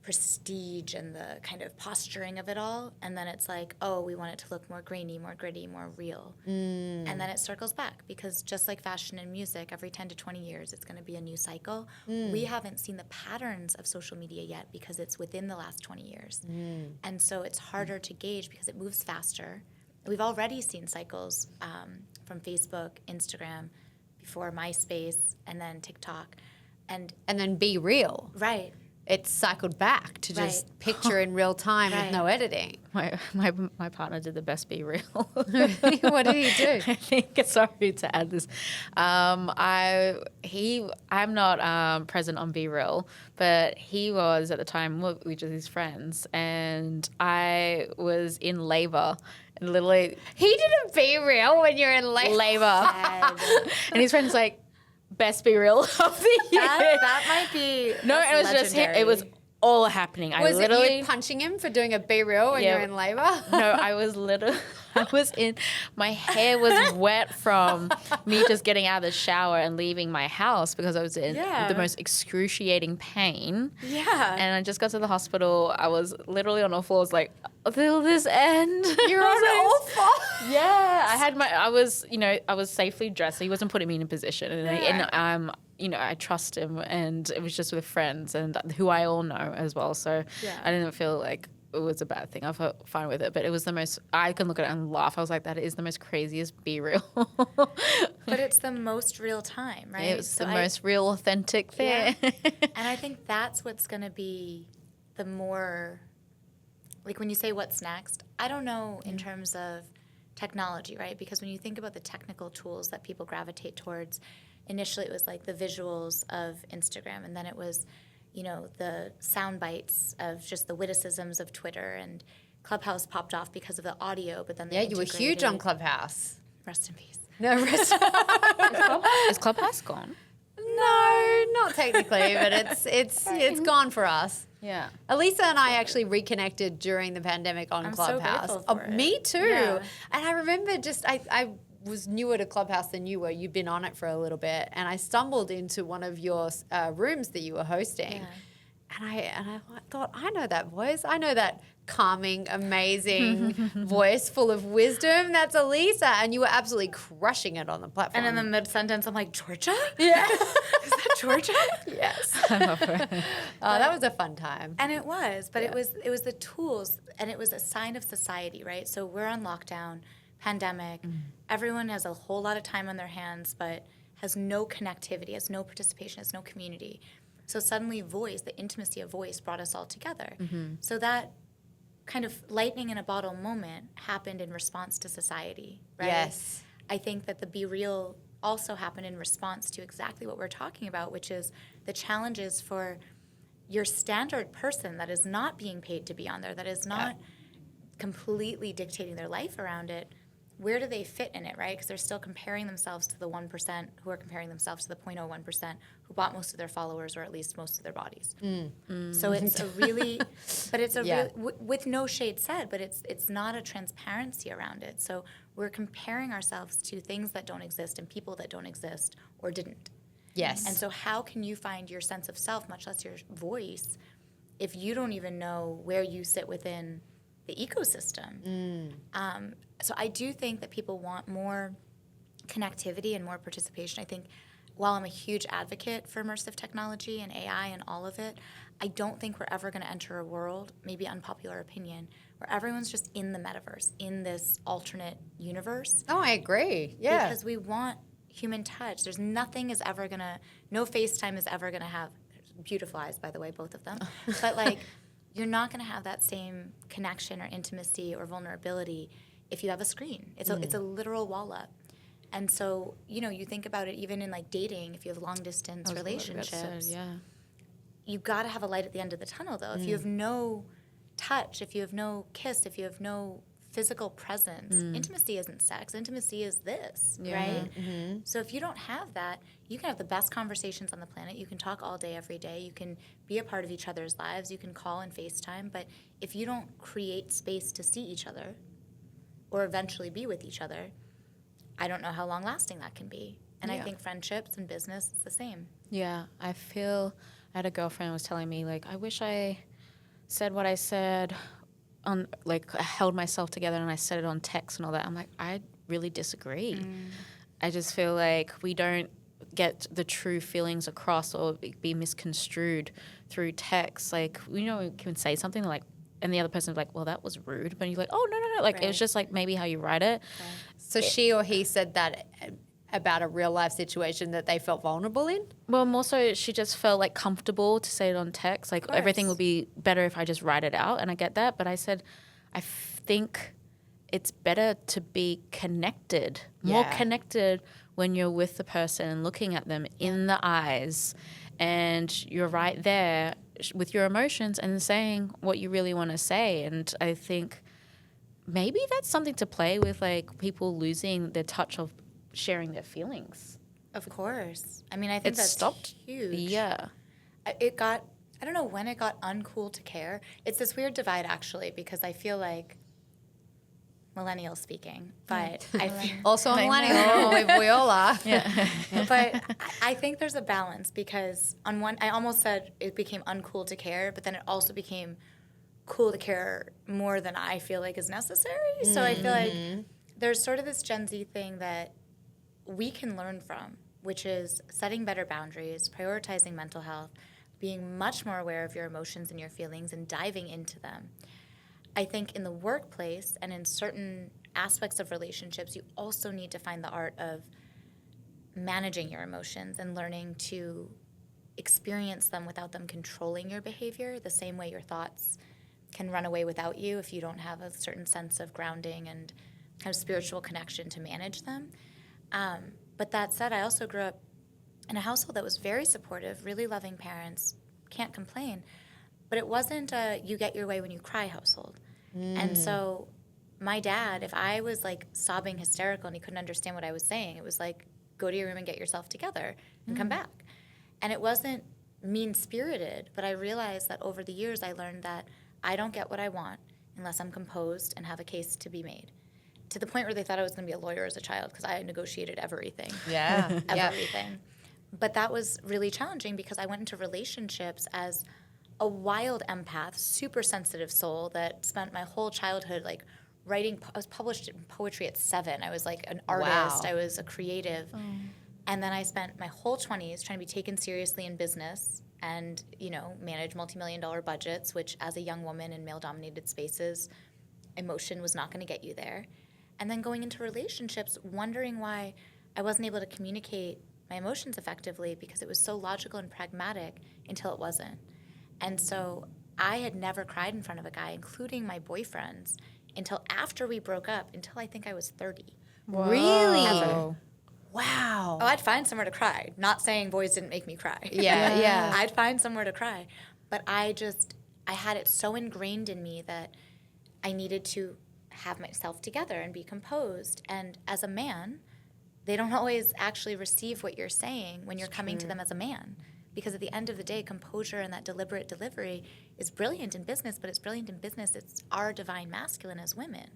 prestige and the kind of posturing of it all. And then it's like, oh, we want it to look more grainy, more gritty, more real. And then it circles back because just like fashion and music, every 10 to 20 years, it's going to be a new cycle. We haven't seen the patterns of social media yet because it's within the last 20 years. And so it's harder to gauge because it moves faster. We've already seen cycles from Facebook, Instagram, before MySpace, and then TikTok. And then Be Real. right. It's cycled back to just picture in real time with no editing. My partner did the best Be Real. What did he do? I think, sorry to add this. I'm not present on Be Real, but he was at the time with his friends, and I was in labor. And literally, He didn't Be Real when you're in labor. and his friend's like, best Be Real of the year. That might be. No, it was just him. It was all happening. Was it you punching him for doing a Be Real when you're in labor? No, I was my hair was wet from me just getting out of the shower and leaving my house because I was in the most excruciating pain. Yeah. And I just got to the hospital. I was literally on all fours like, will this end? You're on all fours? Yeah. I was safely dressed. So he wasn't putting me in a position. And I trust him, and it was just with friends and who I all know as well. So I didn't feel like it was a bad thing. I felt fine with it, but it was I can look at it and laugh. I was like, that is the most craziest Be Real. But it's the most real time, right? It was the most real, authentic thing. Yeah. And I think that's what's going to be the more, like when you say what's next, I don't know in terms of technology, right? Because when you think about the technical tools that people gravitate towards, initially it was like the visuals of Instagram, and then it was, the sound bites of just the witticisms of Twitter, and Clubhouse popped off because of the audio, but then they You were huge on Clubhouse. Rest in peace. No, Is Clubhouse gone? No, not technically, but it's gone for us. Yeah. Alisa and I actually reconnected during the pandemic on I'm Clubhouse. so grateful for it. Me too. Yeah. And I remember I was newer to Clubhouse than you were. You'd been on it for a little bit, and I stumbled into one of your rooms that you were hosting. Yeah. And I thought, I know that voice. I know that calming, amazing voice full of wisdom. That's Alisa. And you were absolutely crushing it on the platform. And in the mid-sentence, I'm like, Georgia? Yeah. Is that Georgia? Yes. That was a fun time. And it was, but it was the tools, and it was a sign of society, right? So we're on lockdown, pandemic. Everyone has a whole lot of time on their hands, but has no connectivity, has no participation, has no community. So suddenly voice, the intimacy of voice brought us all together. So that kind of lightning in a bottle moment happened in response to society, right? Yes. I think that the Be Real also happened in response to exactly what we're talking about, which is the challenges for your standard person that is not being paid to be on there, that is not completely dictating their life around it. Where do they fit in it, right? Because they're still comparing themselves to the 1% who are comparing themselves to the 0.01% who bought most of their followers or at least most of their bodies. So it's a really, but it's a really, with no shade said, but it's not a transparency around it. So we're comparing ourselves to things that don't exist and people that don't exist or didn't. Yes. And so how can you find your sense of self, much less your voice, if you don't even know where you sit within the ecosystem? So I do think that people want more connectivity and more participation. I think while I'm a huge advocate for immersive technology and AI and all of it, I don't think we're ever going to enter a world, maybe unpopular opinion, where everyone's just in the metaverse, in this alternate universe. Oh, I agree. Yeah. Because we want human touch. There's nothing is ever going to, no FaceTime is ever going to have, beautiful eyes, by the way, both of them, but like, you're not going to have that same connection or intimacy or vulnerability if you have a screen. It's a literal wall up. And so, you think about it even in like dating, if you have long distance relationships, you've got to have a light at the end of the tunnel though. If you have no touch, if you have no kiss, if you have no physical presence, intimacy isn't sex. Intimacy is this, right? So if you don't have that, you can have the best conversations on the planet. You can talk all day, every day. You can be a part of each other's lives. You can call and FaceTime. But if you don't create space to see each other or eventually be with each other, I don't know how long lasting that can be. And I Yeah. think friendships and business is the same. Yeah, I had a girlfriend who was telling me, like, I wish I said what I said on, like, I held myself together and I said it on text and all that. I'm like, I really disagree. I just feel like we don't get the true feelings across or be misconstrued through text. Like, you know, we can say something like, and the other person's like, well, that was rude. But you're like, oh, no. Like, Right. it's just like maybe how you write it. So she or he said that about a real life situation that they felt vulnerable in? Well, more so she just felt like comfortable to say it on text. Like everything would be better if I just write it out, and I get that. But I said, I think it's better to be connected, more Yeah. connected when you're with the person and looking at them in the eyes, and you're right there with your emotions and saying what you really want to say. And I think maybe that's something to play with, like people losing their touch of sharing their feelings. Of course. I mean, I think It that's stopped. huge. Yeah. It got, I don't know when it got uncool to care. It's this weird divide, actually, because I feel like, millennial speaking, but I feel, Also a millennial, we all are. Yeah. but I think there's a balance, because on one, I almost said it became uncool to care, but then it also became cool to care more than I feel like is necessary. So I feel like there's sort of this Gen Z thing that we can learn from, which is setting better boundaries, prioritizing mental health, being much more aware of your emotions and your feelings and diving into them. I think in the workplace and in certain aspects of relationships, you also need to find the art of managing your emotions and learning to experience them without them controlling your behavior, the same way your thoughts can run away without you if you don't have a certain sense of grounding and kind of spiritual connection to manage them. But that said, I also grew up in a household that was very supportive, really loving parents, can't complain. But it wasn't a you get your way when you cry household. And so my dad, if I was like sobbing hysterical and he couldn't understand what I was saying, it was like, go to your room and get yourself together and come back. And it wasn't mean-spirited, but I realized that over the years I learned that I don't get what I want unless I'm composed and have a case to be made. To the point where they thought I was going to be a lawyer as a child because I negotiated everything. Yeah. Everything. But that was really challenging because I went into relationships as a wild empath, super sensitive soul that spent my whole childhood like writing. I was published in poetry at 7. I was like an artist. Wow. I was a creative. And then I spent my whole 20s trying to be taken seriously in business and, you know, manage multi-million-dollar budgets, which as a young woman in male-dominated spaces, emotion was not going to get you there. And then going into relationships, wondering why I wasn't able to communicate my emotions effectively because it was so logical and pragmatic until it wasn't. And so I had never cried in front of a guy, including my boyfriends, until after we broke up, until I think I was 30. Really? Ever. Wow. Oh, I'd find somewhere to cry. Not saying boys didn't make me cry. Yeah. I'd find somewhere to cry. But I had it so ingrained in me that I needed to have myself together and be composed. And as a man, they don't always actually receive what you're saying when you're coming to them as a man. Because at the end of the day, composure and that deliberate delivery is brilliant in business, but it's brilliant in business. It's our divine masculine as women.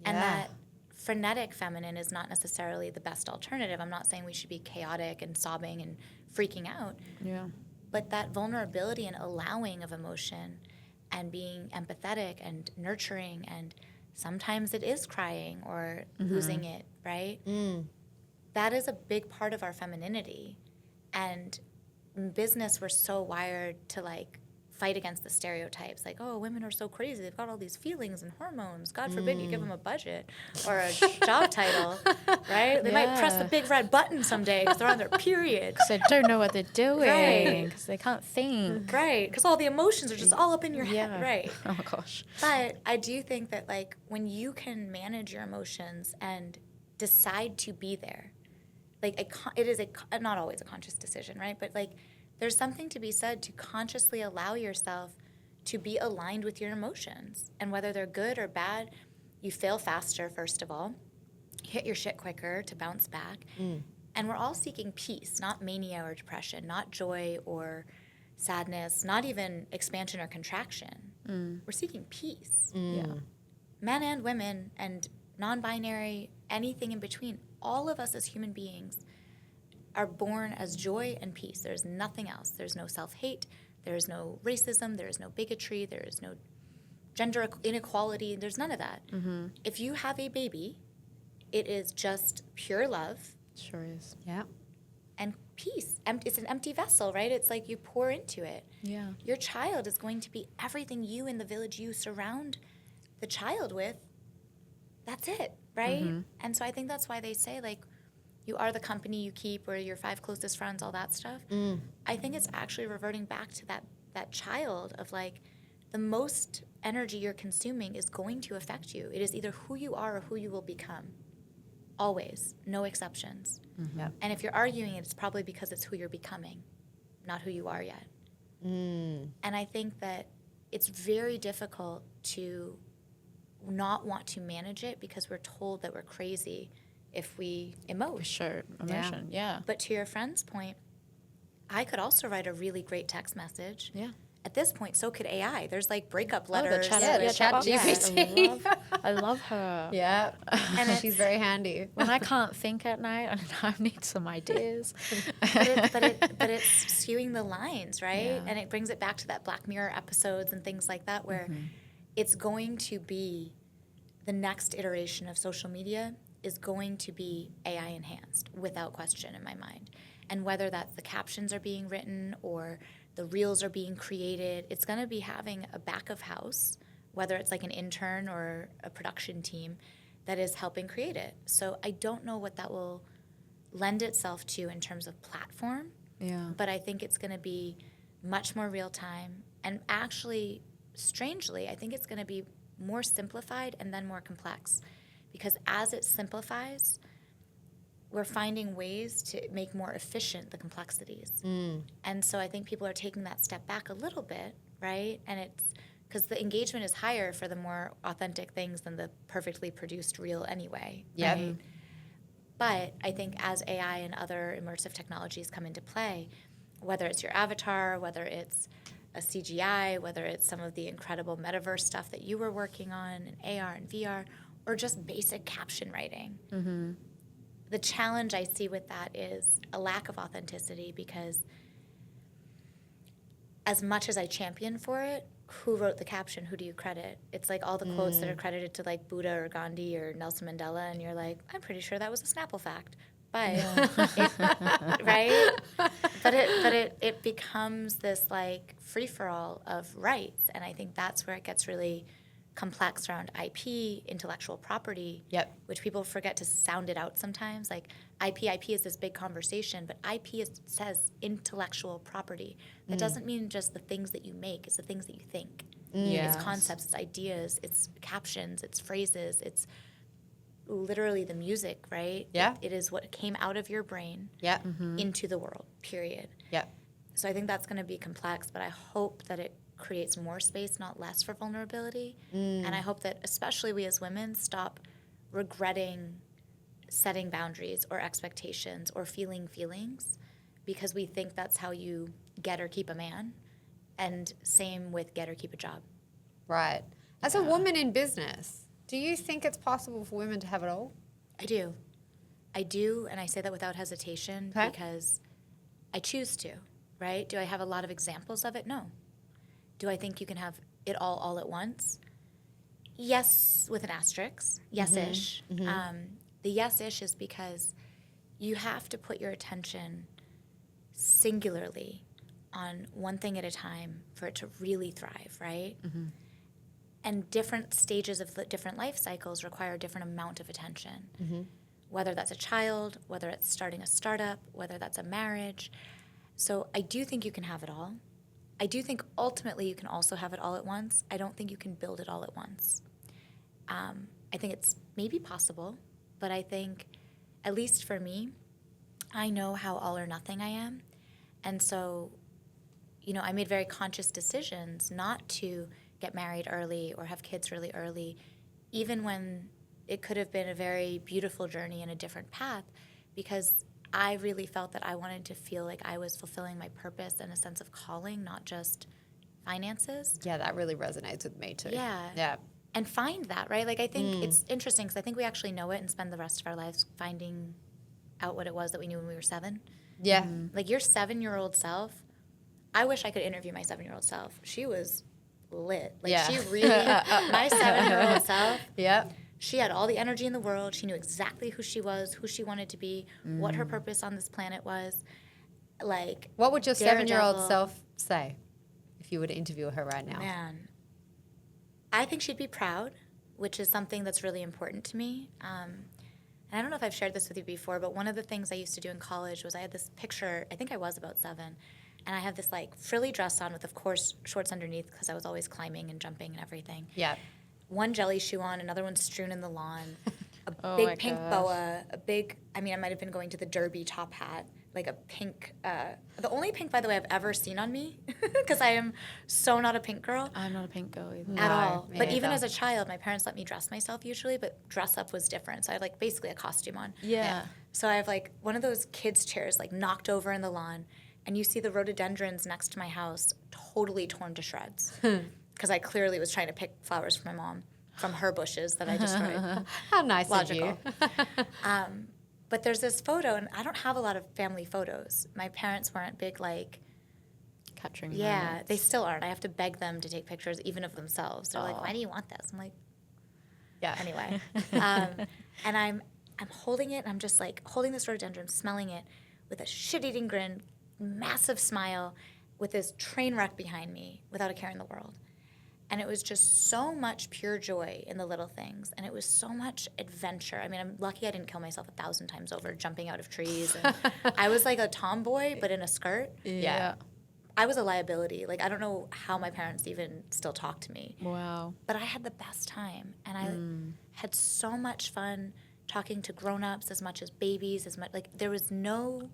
And that frenetic feminine is not necessarily the best alternative. I'm not saying we should be chaotic and sobbing and freaking out. Yeah. But that vulnerability and allowing of emotion and being empathetic and nurturing, and sometimes it is crying or losing it, right? That is a big part of our femininity. And in business, we're so wired to like fight against the stereotypes, like, oh, women are so crazy. They've got all these feelings and hormones. God forbid you give them a budget or a job title, right? They might press the big red button someday because they're on their period. Because they don't know what they're doing. Right. Because they can't think. Right, because all the emotions are just all up in your head, right? Oh, gosh. But I do think that, like, when you can manage your emotions and decide to be there, like, it is not always a conscious decision, right? But, like, there's something to be said to consciously allow yourself to be aligned with your emotions. And whether they're good or bad, you fail faster, first of all. You hit your shit quicker to bounce back. And we're all seeking peace, not mania or depression, not joy or sadness, not even expansion or contraction. We're seeking peace. Yeah. Men and women and non-binary anything in between. All of us as human beings are born as joy and peace. There's nothing else. There's no self-hate. There is no racism. There is no bigotry. There is no gender inequality. There's none of that. If you have a baby, it is just pure love. Sure is. Yeah. And peace. It's an empty vessel, right? It's like you pour into it. Yeah. Your child is going to be everything you in the village you surround the child with. That's it, right? And so I think that's why they say, like, you are the company you keep, or your 5 closest friends, all that stuff. I think it's actually reverting back to that child of, like, the most energy you're consuming is going to affect you. It is either who you are or who you will become. Always. No exceptions. Yep. And if you're arguing it, it's probably because it's who you're becoming, not who you are yet. And I think that it's very difficult to not want to manage it because we're told that we're crazy if we emote. Sure. Emotion. Yeah. But to your friend's point, I could also write a really great text message. Yeah. At this point, so could AI. There's like breakup letters. ChatGPT. I love her. Yeah. And she's very handy. When I can't think at night and I need some ideas. but it's skewing the lines, right? Yeah. And it brings it back to that Black Mirror episodes and things like that, where it's going to be the next iteration of social media is going to be AI enhanced, without question in my mind. And whether that's the captions are being written or the reels are being created, it's going to be having a back of house, whether it's like an intern or a production team that is helping create it. So I don't know what that will lend itself to in terms of platform, but I think it's going to be much more real time. And actually, strangely, I think it's going to be more simplified and then more complex. Because as it simplifies, we're finding ways to make more efficient the complexities. And so I think people are taking that step back a little bit, right? And it's because the engagement is higher for the more authentic things than the perfectly produced reel anyway. Yep. Right? But I think as AI and other immersive technologies come into play, whether it's your avatar, whether it's a CGI, whether it's some of the incredible metaverse stuff that you were working on, and AR and VR, or just basic caption writing. The challenge I see with that is a lack of authenticity, because as much as I champion for it, who wrote the caption? Who do you credit? It's like all the quotes that are credited to like Buddha or Gandhi or Nelson Mandela, and you're like, I'm pretty sure that was a Snapple fact. But right? But it becomes this like free-for-all of rights, and I think that's where it gets really complex around IP, intellectual property, which people forget to sound it out sometimes. Like IP is this big conversation, but says intellectual property. That doesn't mean just the things that you make, it's the things that you think. It's concepts, it's ideas, it's captions, it's phrases, it's literally the music, right? Yeah. It is what came out of your brain into the world, period. So I think that's going to be complex, but I hope that it creates more space, not less, for vulnerability. And I hope that especially we as women stop regretting setting boundaries or expectations or feeling feelings, because we think that's how you get or keep a man. And same with get or keep a job. Right. As a woman in business, do you think it's possible for women to have it all? I do, and I say that without hesitation because I choose to, right? Do I have a lot of examples of it? No. Do I think you can have it all at once? Yes, with an asterisk. Yes-ish. The yes-ish is because you have to put your attention singularly on one thing at a time for it to really thrive, right? And different stages of the different life cycles require a different amount of attention. Whether that's a child, whether it's starting a startup, whether that's a marriage. So I do think you can have it all. I do think ultimately you can also have it all at once. I don't think you can build it all at once. I think it's maybe possible, but I think, at least for me, I know how all or nothing I am. And so, I made very conscious decisions not to get married early or have kids really early, even when it could have been a very beautiful journey in a different path, because I really felt that I wanted to feel like I was fulfilling my purpose and a sense of calling, not just finances. Yeah, that really resonates with me too. Yeah. Yeah. and find that, right? Like, I think it's interesting because I think we actually know it and spend the rest of our lives finding out what it was that we knew when we were 7. Yeah. Like, your 7-year-old self, I wish I could interview my 7-year-old self. She was lit. Like, Yeah. she really, my 7-year-old self, Yeah. she had all the energy in the world. She knew exactly who she was, who she wanted to be, what her purpose on this planet was. Like, What would your 7-year-old daredevil. self say if you were to interview her right now? Man, I think she'd be proud, which is something that's really important to me. And I don't know if I've shared this with you before, but one of the things I used to do in college was I had this picture, I think I was about 7, and I had this like frilly dress on with, of course, shorts underneath because I was always climbing and jumping and everything. Yeah. One jelly shoe on, another one strewn in the lawn, a Oh big my pink gosh. boa, I might have been going to the Derby top hat, like a pink, the only pink, by the way, I've ever seen on me, because I am so not a pink girl I'm not a pink girl either. at No, all. me But even neither. as a child, my parents let me dress myself usually, but dress up was different. So I had like basically a costume on. Yeah. So I have like one of those kids' chairs like knocked over in the lawn, and you see the rhododendrons next to my house totally torn to shreds because I clearly was trying to pick flowers for my mom from her bushes that I destroyed. How nice Logical. of you. But there's this photo, and I don't have a lot of family photos. My parents weren't big like, Capturing yeah, moments. they still aren't. I have to beg them to take pictures even of themselves. They're like, why do you want this? I'm like, Yeah. anyway. And I'm holding it, and I'm just like holding this rhododendron, smelling it with a shit-eating grin, massive smile, with this train wreck behind me without a care in the world. And it was just so much pure joy in the little things. And it was so much adventure. I mean, I'm lucky I didn't kill myself 1,000 times over jumping out of trees. And I was like a tomboy, but in a skirt. Yeah. I was a liability. Like, I don't know how my parents even still talk to me. Wow. But I had the best time. And I had so much fun talking to grown-ups as much as babies, as much, like, there was no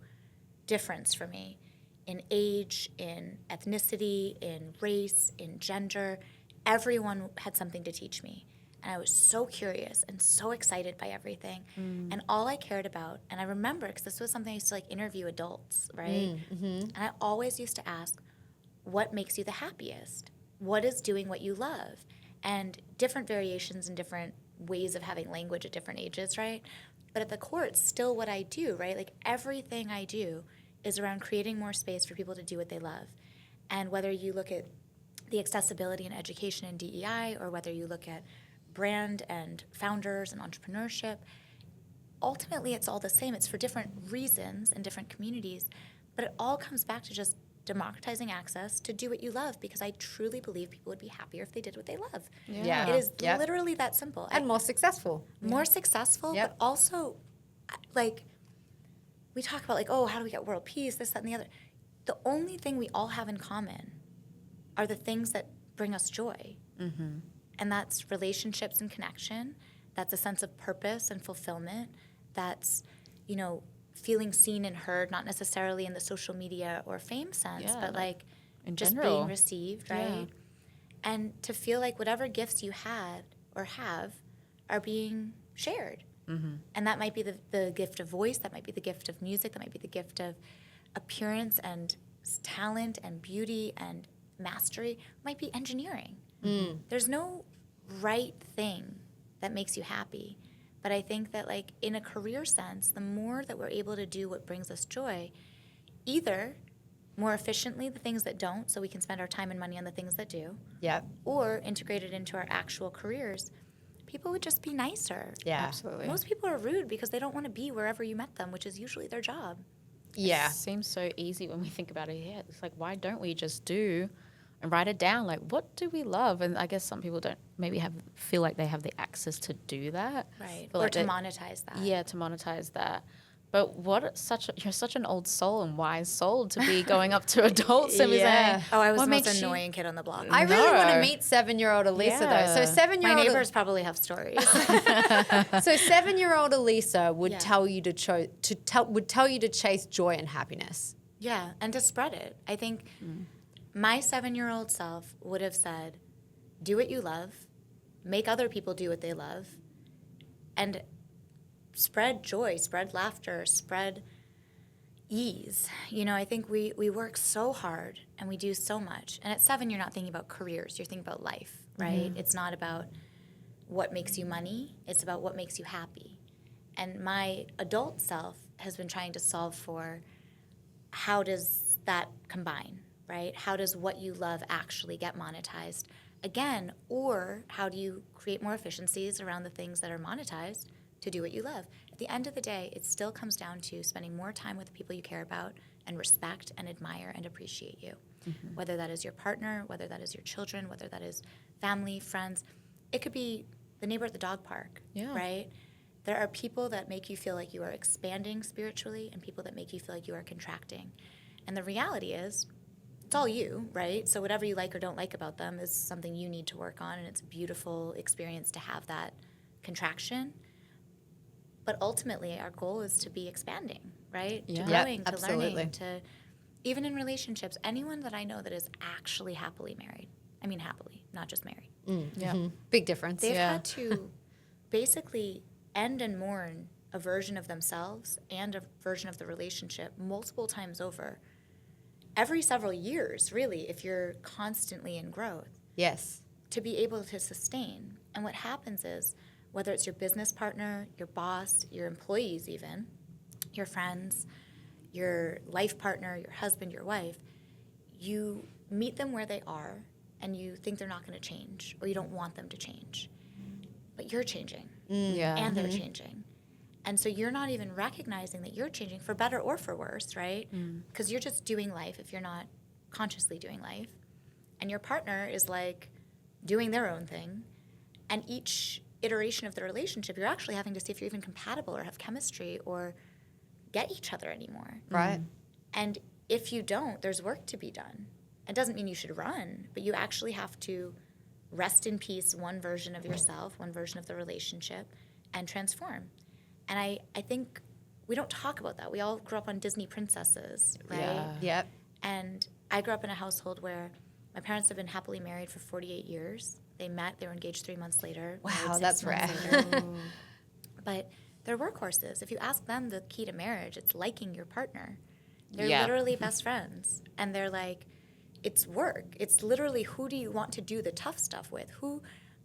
difference for me in age, in ethnicity, in race, in gender. Everyone had something to teach me. And I was so curious and so excited by everything. And all I cared about, and I remember, because this was something I used to like interview adults, right? And I always used to ask, what makes you the happiest? What is doing what you love? And different variations and different ways of having language at different ages, right? But at the core, it's still what I do, right? Like everything I do is around creating more space for people to do what they love. And whether you look at the accessibility and education in DEI, or whether you look at brand and founders and entrepreneurship, ultimately it's all the same. It's for different reasons and different communities, but it all comes back to just democratizing access to do what you love, because I truly believe people would be happier if they did what they love. Yeah. It is Yep. literally that simple. And more successful. More successful, Yep. but also, like, we talk about, like, oh, how do we get world peace, this, that, and the other. The only thing we all have in common are the things that bring us joy. And that's relationships and connection. That's a sense of purpose and fulfillment. That's, feeling seen and heard, not necessarily in the social media or fame sense, Yeah, but like in just general. being received, right? Yeah. And to feel like whatever gifts you had or have are being shared. And that might be the gift of voice, that might be the gift of music, that might be the gift of appearance and talent and beauty and mastery, might be engineering. There's no right thing that makes you happy. But I think that, like, in a career sense, the more that we're able to do what brings us joy, either more efficiently the things that don't, so we can spend our time and money on the things that do, Yep. or integrate it into our actual careers, people would just be nicer. Yeah. Absolutely. Most people are rude because they don't want to be wherever you met them, which is usually their job. Yeah. It seems so easy when we think about it. Yeah, it's like, why don't we just do and write it down? Like, what do we love? And I guess some people don't maybe feel like they have the access to do that. Right. Feel Or like to they- monetize that. Yeah, to monetize that. But you're such an old soul and wise soul to be going up to adults and be Yeah. saying, Oh, I was what the most makes you- annoying kid on the block. I really want to No. meet 7-year-old Alisa though. Yeah. So 7-year-old My neighbors probably have stories. So 7-year-old Alisa would Yeah. tell you would tell you to chase joy and happiness. Yeah, and to spread it. I think my 7-year-old self would have said, do what you love, make other people do what they love, and spread joy, spread laughter, spread ease. I think we work so hard and we do so much. And at 7, you're not thinking about careers, you're thinking about life, right? It's not about what makes you money. It's about what makes you happy. And my adult self has been trying to solve for how does that combine, right? How does what you love actually get monetized again? Or how do you create more efficiencies around the things that are monetized to do what you love? At the end of the day, it still comes down to spending more time with the people you care about and respect and admire and appreciate you. Mm-hmm. Whether that is your partner, whether that is your children, whether that is family, friends. It could be the neighbor at the dog park, right? There are people that make you feel like you are expanding spiritually and people that make you feel like you are contracting. And the reality is, it's all you, right? So whatever you like or don't like about them is something you need to work on, and it's a beautiful experience to have that contraction. But ultimately, our goal is to be expanding, right? Yeah. To growing, to absolutely. learning, to even in relationships. Anyone that I know that is actually happily married, I mean happily, not just married. Big difference. They've had to basically end and mourn a version of themselves and a version of the relationship multiple times over. Every several years, really, if you're constantly in growth. Yes. To be able to sustain. And what happens is, whether it's your business partner, your boss, your employees even, your friends, your life partner, your husband, your wife, you meet them where they are and you think they're not going to change or you don't want them to change. But you're changing and they're changing. And so you're not even recognizing that you're changing for better or for worse, right? Because you're just doing life if you're not consciously doing life. And your partner is like doing their own thing. And each iteration of the relationship, you're actually having to see if you're even compatible or have chemistry or get each other anymore. Right. And if you don't, there's work to be done. It doesn't mean you should run, but you actually have to rest in peace one version of yourself, one version of the relationship, and transform. And I think we don't talk about that. We all grew up on Disney princesses, right? Yeah. Yep. And I grew up in a household where my parents have been happily married for 48 years. They met, they were engaged 3 months later. Wow, married 6 that's months rare. later. But they're workhorses. If you ask them the key to marriage, it's liking your partner. They're literally best friends. And they're like, it's work. It's literally who do you want to do the tough stuff with?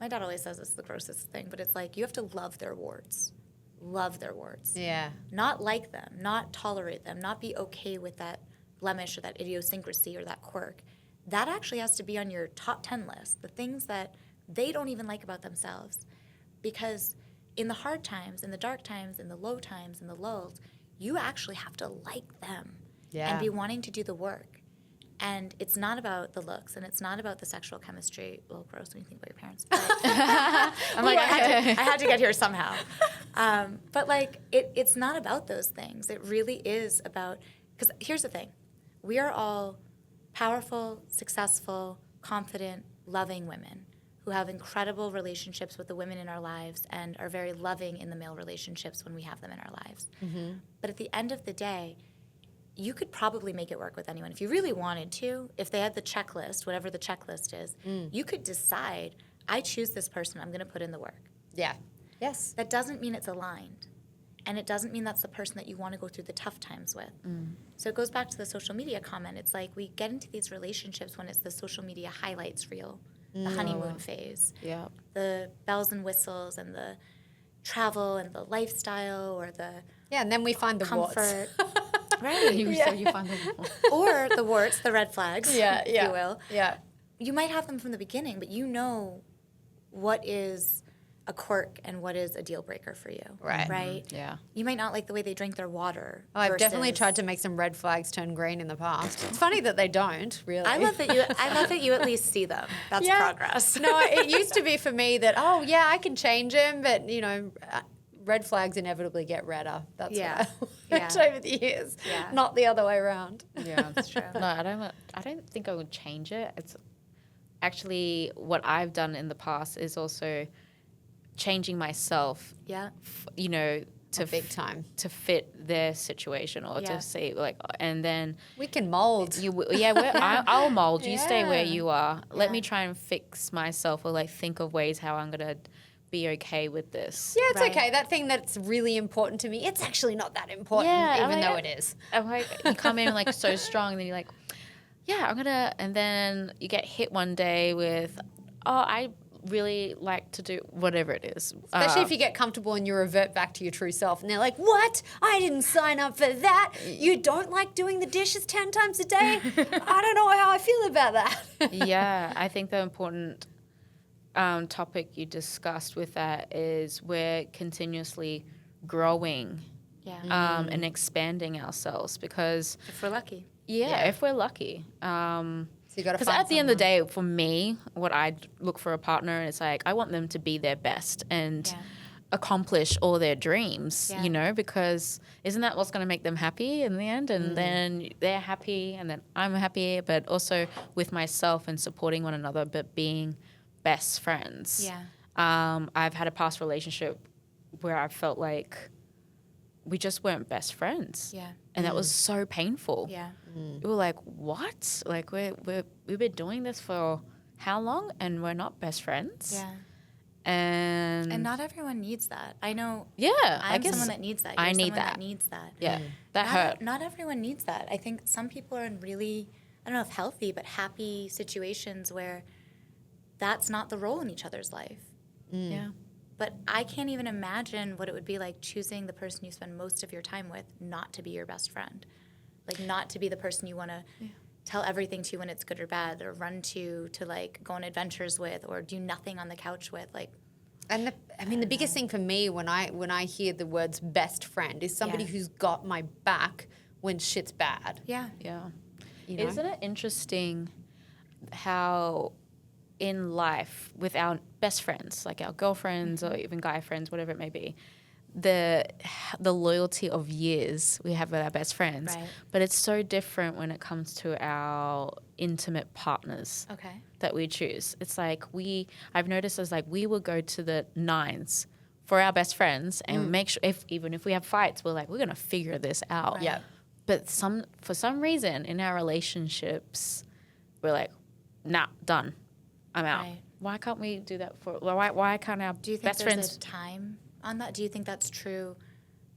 My dad always says this is the grossest thing, but it's like you have to love their warts. Love their warts. Yeah. Not like them, not tolerate them, not be okay with that blemish or that idiosyncrasy or that quirk. That actually has to be on your top 10 list, the things that they don't even like about themselves. Because in the hard times, in the dark times, in the low times, in the lulls, you actually have to like them and be wanting to do the work. And it's not about the looks, and it's not about the sexual chemistry. A little gross when you think about your parents. But I'm like, I had to get here somehow. But like, it's not about those things. It really is about, because here's the thing. We are all powerful, successful, confident, loving women who have incredible relationships with the women in our lives and are very loving in the male relationships when we have them in our lives. But at the end of the day, you could probably make it work with anyone. If you really wanted to, if they had the checklist, whatever the checklist is, you could decide, I choose this person, I'm going to put in the work. Yeah. Yes. That doesn't mean it's aligned. And it doesn't mean that's the person that you want to go through the tough times with. So it goes back to the social media comment. It's like we get into these relationships when it's the social media highlights reel, the honeymoon phase, the bells and whistles and the travel and the lifestyle or the and then we find the comfort. warts. Right. So you find them. Or the warts, the red flags, if you will. Yeah. You might have them from the beginning, but you know what is a quirk and what is a deal breaker for you. Right. Right? Yeah. You might not like the way they drink their water. I've definitely versus- tried to make some red flags turn green in the past. It's funny that they don't, really. I love that you at least see them. That's progress. No, it used to be for me that, I can change him, but, red flags inevitably get redder. That's what I learned over the years, not the other way around. Yeah, that's true. No, I don't think I would change it. It's actually what I've done in the past is also changing myself. Yeah. To big time to fit their situation or to say and then we can mold. I'll mold. You stay where Yeah. you are. Let me try and fix myself or think of ways how I'm gonna be okay with this. Yeah, it's Right. okay. That thing that's really important to me, it's actually not that important, even though it is. I'm like, you come in so strong, and then you're like, yeah, I'm gonna, and then you get hit one day with, I really like to do whatever it is. Especially if you get comfortable and you revert back to your true self and they're like, what? I didn't sign up for that. You don't like doing the dishes 10 times a day? I don't know how I feel about that. Yeah, I think the important topic you discussed with that is we're continuously growing Yeah. and expanding ourselves because, If we're lucky. if we're lucky. So you got to Because find at the end of the day, for me, what I look for a partner, it's like I want them to be their best and Yeah. accomplish all their dreams, Yeah. you know, because isn't that what's going to make them happy in the end? And then they're happy and then I'm happy, but also with myself and supporting one another, but being best friends. Yeah. I've had a past relationship where I felt like we just weren't best friends. Yeah. And that was so painful. Yeah. We were like, what? Like we've been doing this for how long and we're not best friends? Yeah. And not everyone needs that. I know. Yeah, I'm someone that needs that. I You're need someone that. needs that. Yeah, that not, hurt. Not everyone needs that. I think some people are in really, I don't know if healthy, but happy situations where that's not the role in each other's life. Yeah. But I can't even imagine what it would be like choosing the person you spend most of your time with not to be your best friend. Like not to be the person you want to tell everything to when it's good or bad, or run to like go on adventures with, or do nothing on the couch with. Like, And the biggest thing for me when I hear the words best friend is somebody Yeah. who's got my back when shit's bad. yeah. Yeah. You know? Isn't it interesting how in life with our best friends, like our girlfriends or even guy friends, whatever it may be, the loyalty of years we have with our best friends. Right. But it's so different when it comes to our intimate partners Okay. that we choose. It's like I've noticed as like we will go to the nines for our best friends and make sure even if we have fights, we're like, we're gonna figure this out. Right. Yeah. But for some reason in our relationships, we're like, nah, done. I'm out. Right. Why can't we do that why can't our Do you think best there's friends a time on that? Do you think that's true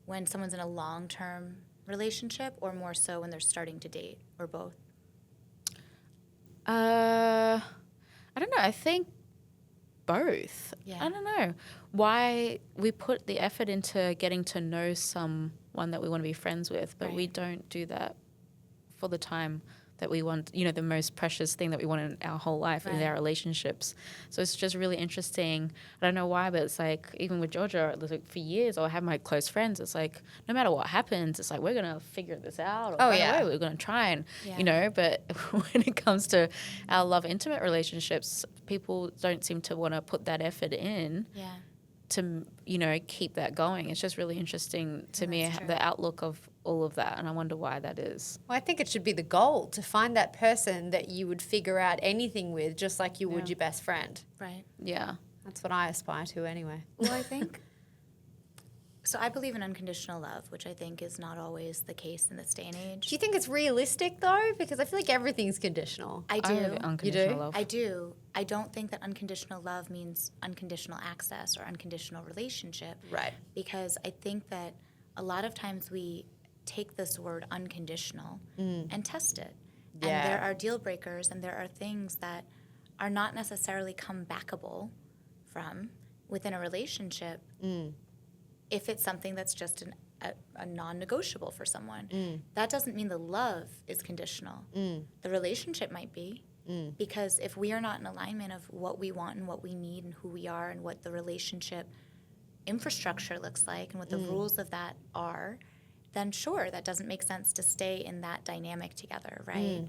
when someone's in a long-term relationship, or more so when they're starting to date, or both? I don't know. I think both. Yeah. I don't know why we put the effort into getting to know someone that we want to be friends with, but we Right. don't do that for the time that we want, you know, the most precious thing that we want in our whole life in Right. our relationships. So it's just really interesting. I don't know why, but it's like, even with Georgia, like for years, I have my close friends. It's like, no matter what happens, it's like, we're going to figure this out. Or Oh, find a yeah. way. We're going to try and, Yeah. you know, but when it comes to our love intimate relationships, people don't seem to want to put that effort in Yeah. to, you know, keep that going. It's just really interesting to me, that's true. the outlook of all of that. And I wonder why that is. Well, I think it should be the goal to find that person that you would figure out anything with, just like you would your best friend. Right. Yeah. That's what I aspire to anyway. Well, I think so. I believe in unconditional love, which I think is not always the case in this day and age. Do you think it's realistic though? Because I feel like everything's conditional. I I do. have unconditional love. I do. I don't think that unconditional love means unconditional access or unconditional relationship. Right. Because I think that a lot of times we take this word unconditional and test it. Yeah. And there are deal breakers and there are things that are not necessarily comebackable from within a relationship if it's something that's just a non-negotiable for someone. That doesn't mean the love is conditional. The relationship might be. Because if we are not in alignment of what we want and what we need and who we are and what the relationship infrastructure looks like and what the rules of that are, then sure, that doesn't make sense to stay in that dynamic together, right?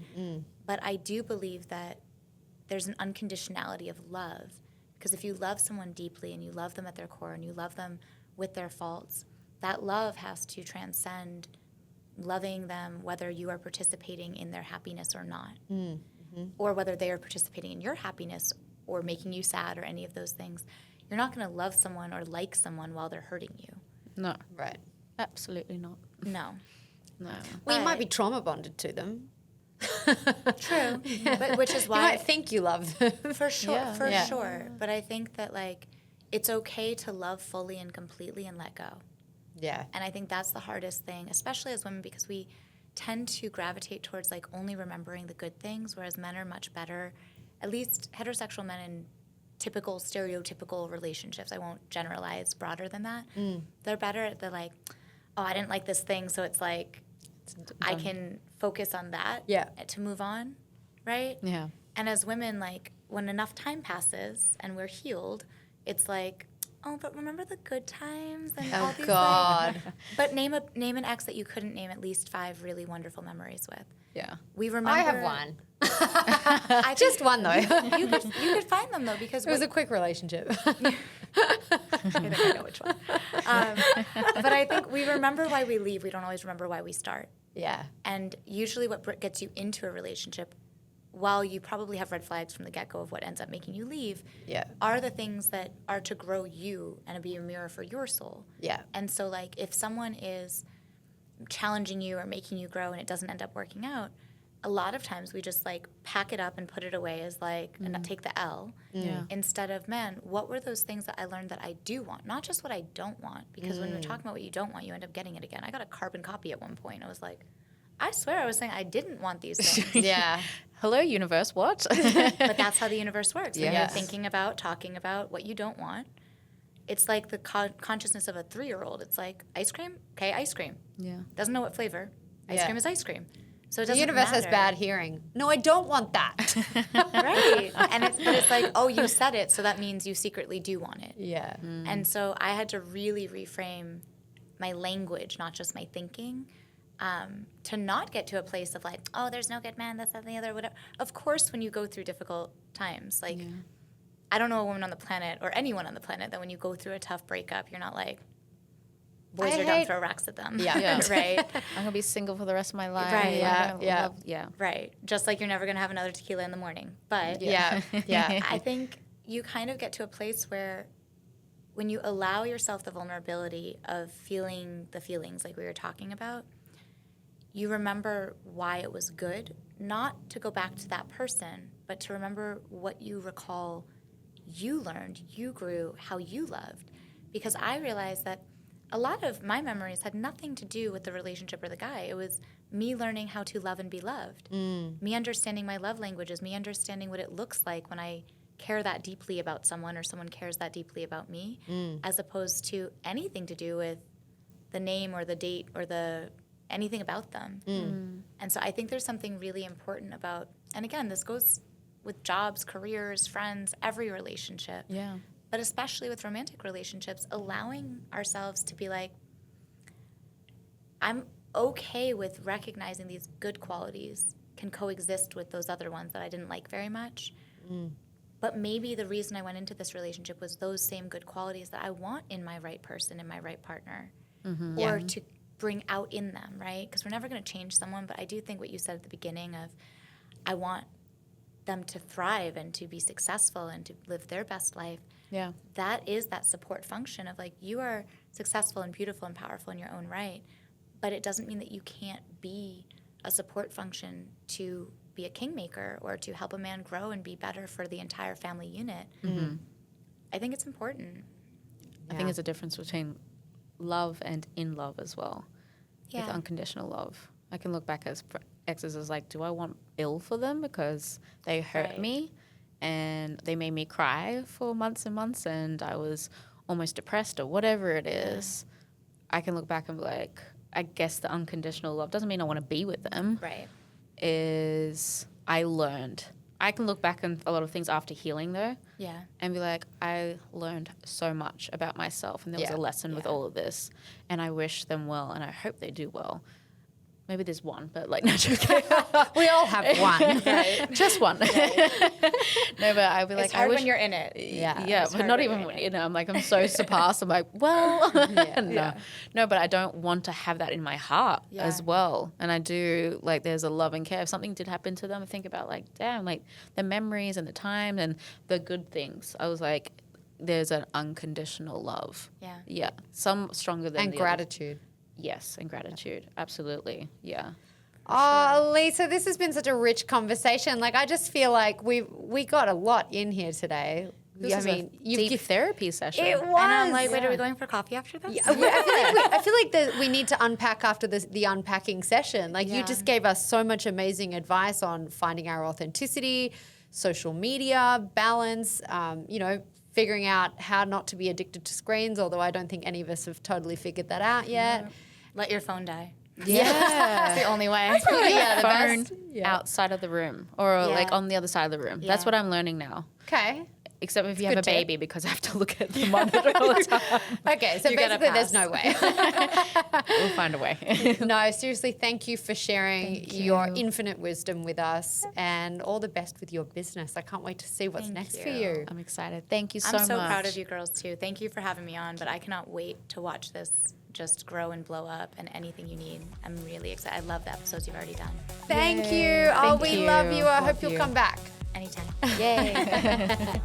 But I do believe that there's an unconditionality of love. Because if you love someone deeply and you love them at their core and you love them with their faults, that love has to transcend loving them whether you are participating in their happiness or not. Or whether they are participating in your happiness or making you sad or any of those things. You're not going to love someone or like someone while they're hurting you. No, Right. absolutely not. No. No. Well, you might But- be trauma bonded to them. True. But which is You why might think you love them. for sure, Yeah. for sure. But I think that like it's okay to love fully and completely and let go. Yeah. And I think that's the hardest thing, especially as women, because we tend to gravitate towards like only remembering the good things, whereas men are much better, at least heterosexual men and typical, stereotypical relationships. I won't generalize broader than that. They're better at the like, oh, I didn't like this thing, so it's like I can focus on that to move on, right? Yeah. And as women, like when enough time passes and we're healed, it's like, oh, but remember the good times and all these God. things. But name an ex that you couldn't name at least 5 really wonderful memories with. Yeah. We remember. I have one. I Just think one, though. You could find them though because It was a quick relationship. I think I know which one. But I think we remember why we leave. We don't always remember why we start. Yeah. And usually, what gets you into a relationship, while you probably have red flags from the get-go of what ends up making you leave, are the things that are to grow you and be a mirror for your soul. Yeah. And so, like, if someone is challenging you or making you grow and it doesn't end up working out, a lot of times we just, like, pack it up and put it away as, like, and not take the L. Yeah. Instead of, man, what were those things that I learned that I do want? Not just what I don't want. Because when we're talking about what you don't want, you end up getting it again. I got a carbon copy at one point. I was like, I swear I was saying I didn't want these things. Yeah. Hello, universe. What? But that's how the universe works. When you're Yes. thinking about, talking about what you don't want, it's like the consciousness of a 3-year-old. It's like, ice cream? Okay, ice cream. Yeah. Doesn't know what flavor. Ice Yeah. cream is ice cream. So it The doesn't universe has matter. bad hearing. No, I don't want that. Right. But it's like, oh, you said it, so that means you secretly do want it. Yeah. And so I had to really reframe my language, not just my thinking, to not get to a place of like, oh, there's no good man, this, that, and the other, whatever. Of course, when you go through difficult times, like, I don't know a woman on the planet or anyone on the planet that when you go through a tough breakup, you're not like, boys are done, throw rocks at them. Yeah. Right? I'm gonna be single for the rest of my life. Right. Yeah. Right. Just like you're never going to have another tequila in the morning. But Yeah. I think you kind of get to a place where when you allow yourself the vulnerability of feeling the feelings like we were talking about, you remember why it was good, not to go back to that person, but to remember what you recall you learned, you grew, how you loved. Because I realized that a lot of my memories had nothing to do with the relationship or the guy. It was me learning how to love and be loved, me understanding my love languages, me understanding what it looks like when I care that deeply about someone or someone cares that deeply about me, as opposed to anything to do with the name or the date or anything about them. And so I think there's something really important about, and again, this goes with jobs, careers, friends, every relationship. Yeah. But especially with romantic relationships, allowing ourselves to be like, I'm okay with recognizing these good qualities can coexist with those other ones that I didn't like very much. But maybe the reason I went into this relationship was those same good qualities that I want in my right person, in my right partner, or to bring out in them, right? Because we're never going to change someone, but I do think what you said at the beginning of, I want them to thrive and to be successful and to live their best life. Yeah. That is that support function of like, you are successful and beautiful and powerful in your own right, but it doesn't mean that you can't be a support function to be a kingmaker or to help a man grow and be better for the entire family unit. I think it's important. I think there's a difference between love and in love as well. Yeah. With unconditional love. I can look back as exes as like, do I want ill for them because they hurt Right. me and they made me cry for months and months and I was almost depressed or whatever it is. I can look back and be like, I guess the unconditional love doesn't mean I want to be with them. Right. Is I learned. I can look back on a lot of things after healing though Yeah. and be like, I learned so much about myself and there was a lesson with all of this and I wish them well and I hope they do well. Maybe there's one, but like, no, joking. We all have one. Just one. No, but I'd be like, It's hard I wish when you're in it. Yeah. yeah, It's but hard not when even you're when, in it. I'm like, I'm so surpassed. I'm like, well, no, but I don't want to have that in my heart as well. And I do, like, there's a love and care. If something did happen to them, I think about like, damn, like the memories and the time and the good things. I was like, there's an unconditional love. Yeah. Yeah. Some stronger than And the gratitude. others. Yes, and gratitude. Absolutely. Yeah. Oh, Lisa, this has been such a rich conversation. Like, I just feel like we got a lot in here today. This is a deep therapy session. It was. And I'm like, wait, are we going for coffee after this? I feel like we need to unpack after the unpacking session. Like, you just gave us so much amazing advice on finding our authenticity, social media, balance, figuring out how not to be addicted to screens, although I don't think any of us have totally figured that out yet. Let your phone die. Yeah. That's the only way. Put your the phone best. Yeah. outside of the room or like on the other side of the room. That's Yeah. what I'm learning now. Okay. Except if you have Good a tip. baby, because I have to look at the monitor all the time. Okay, so You gotta basically there's pass. no way. We'll find a way. No, seriously, thank you for sharing Thank your you. infinite wisdom with us, and all the best with your business. I can't wait to see what's Thank next for you. you. I'm excited. Thank you so I'm so much. proud of you girls too. Thank you for having me on, but I cannot wait to watch this just grow and blow up, and anything you need. I'm really excited. I love the episodes you've already done. Thank Yay. you. Oh, Thank we you. love you. I Love hope you'll you. come back. Anytime. Yay.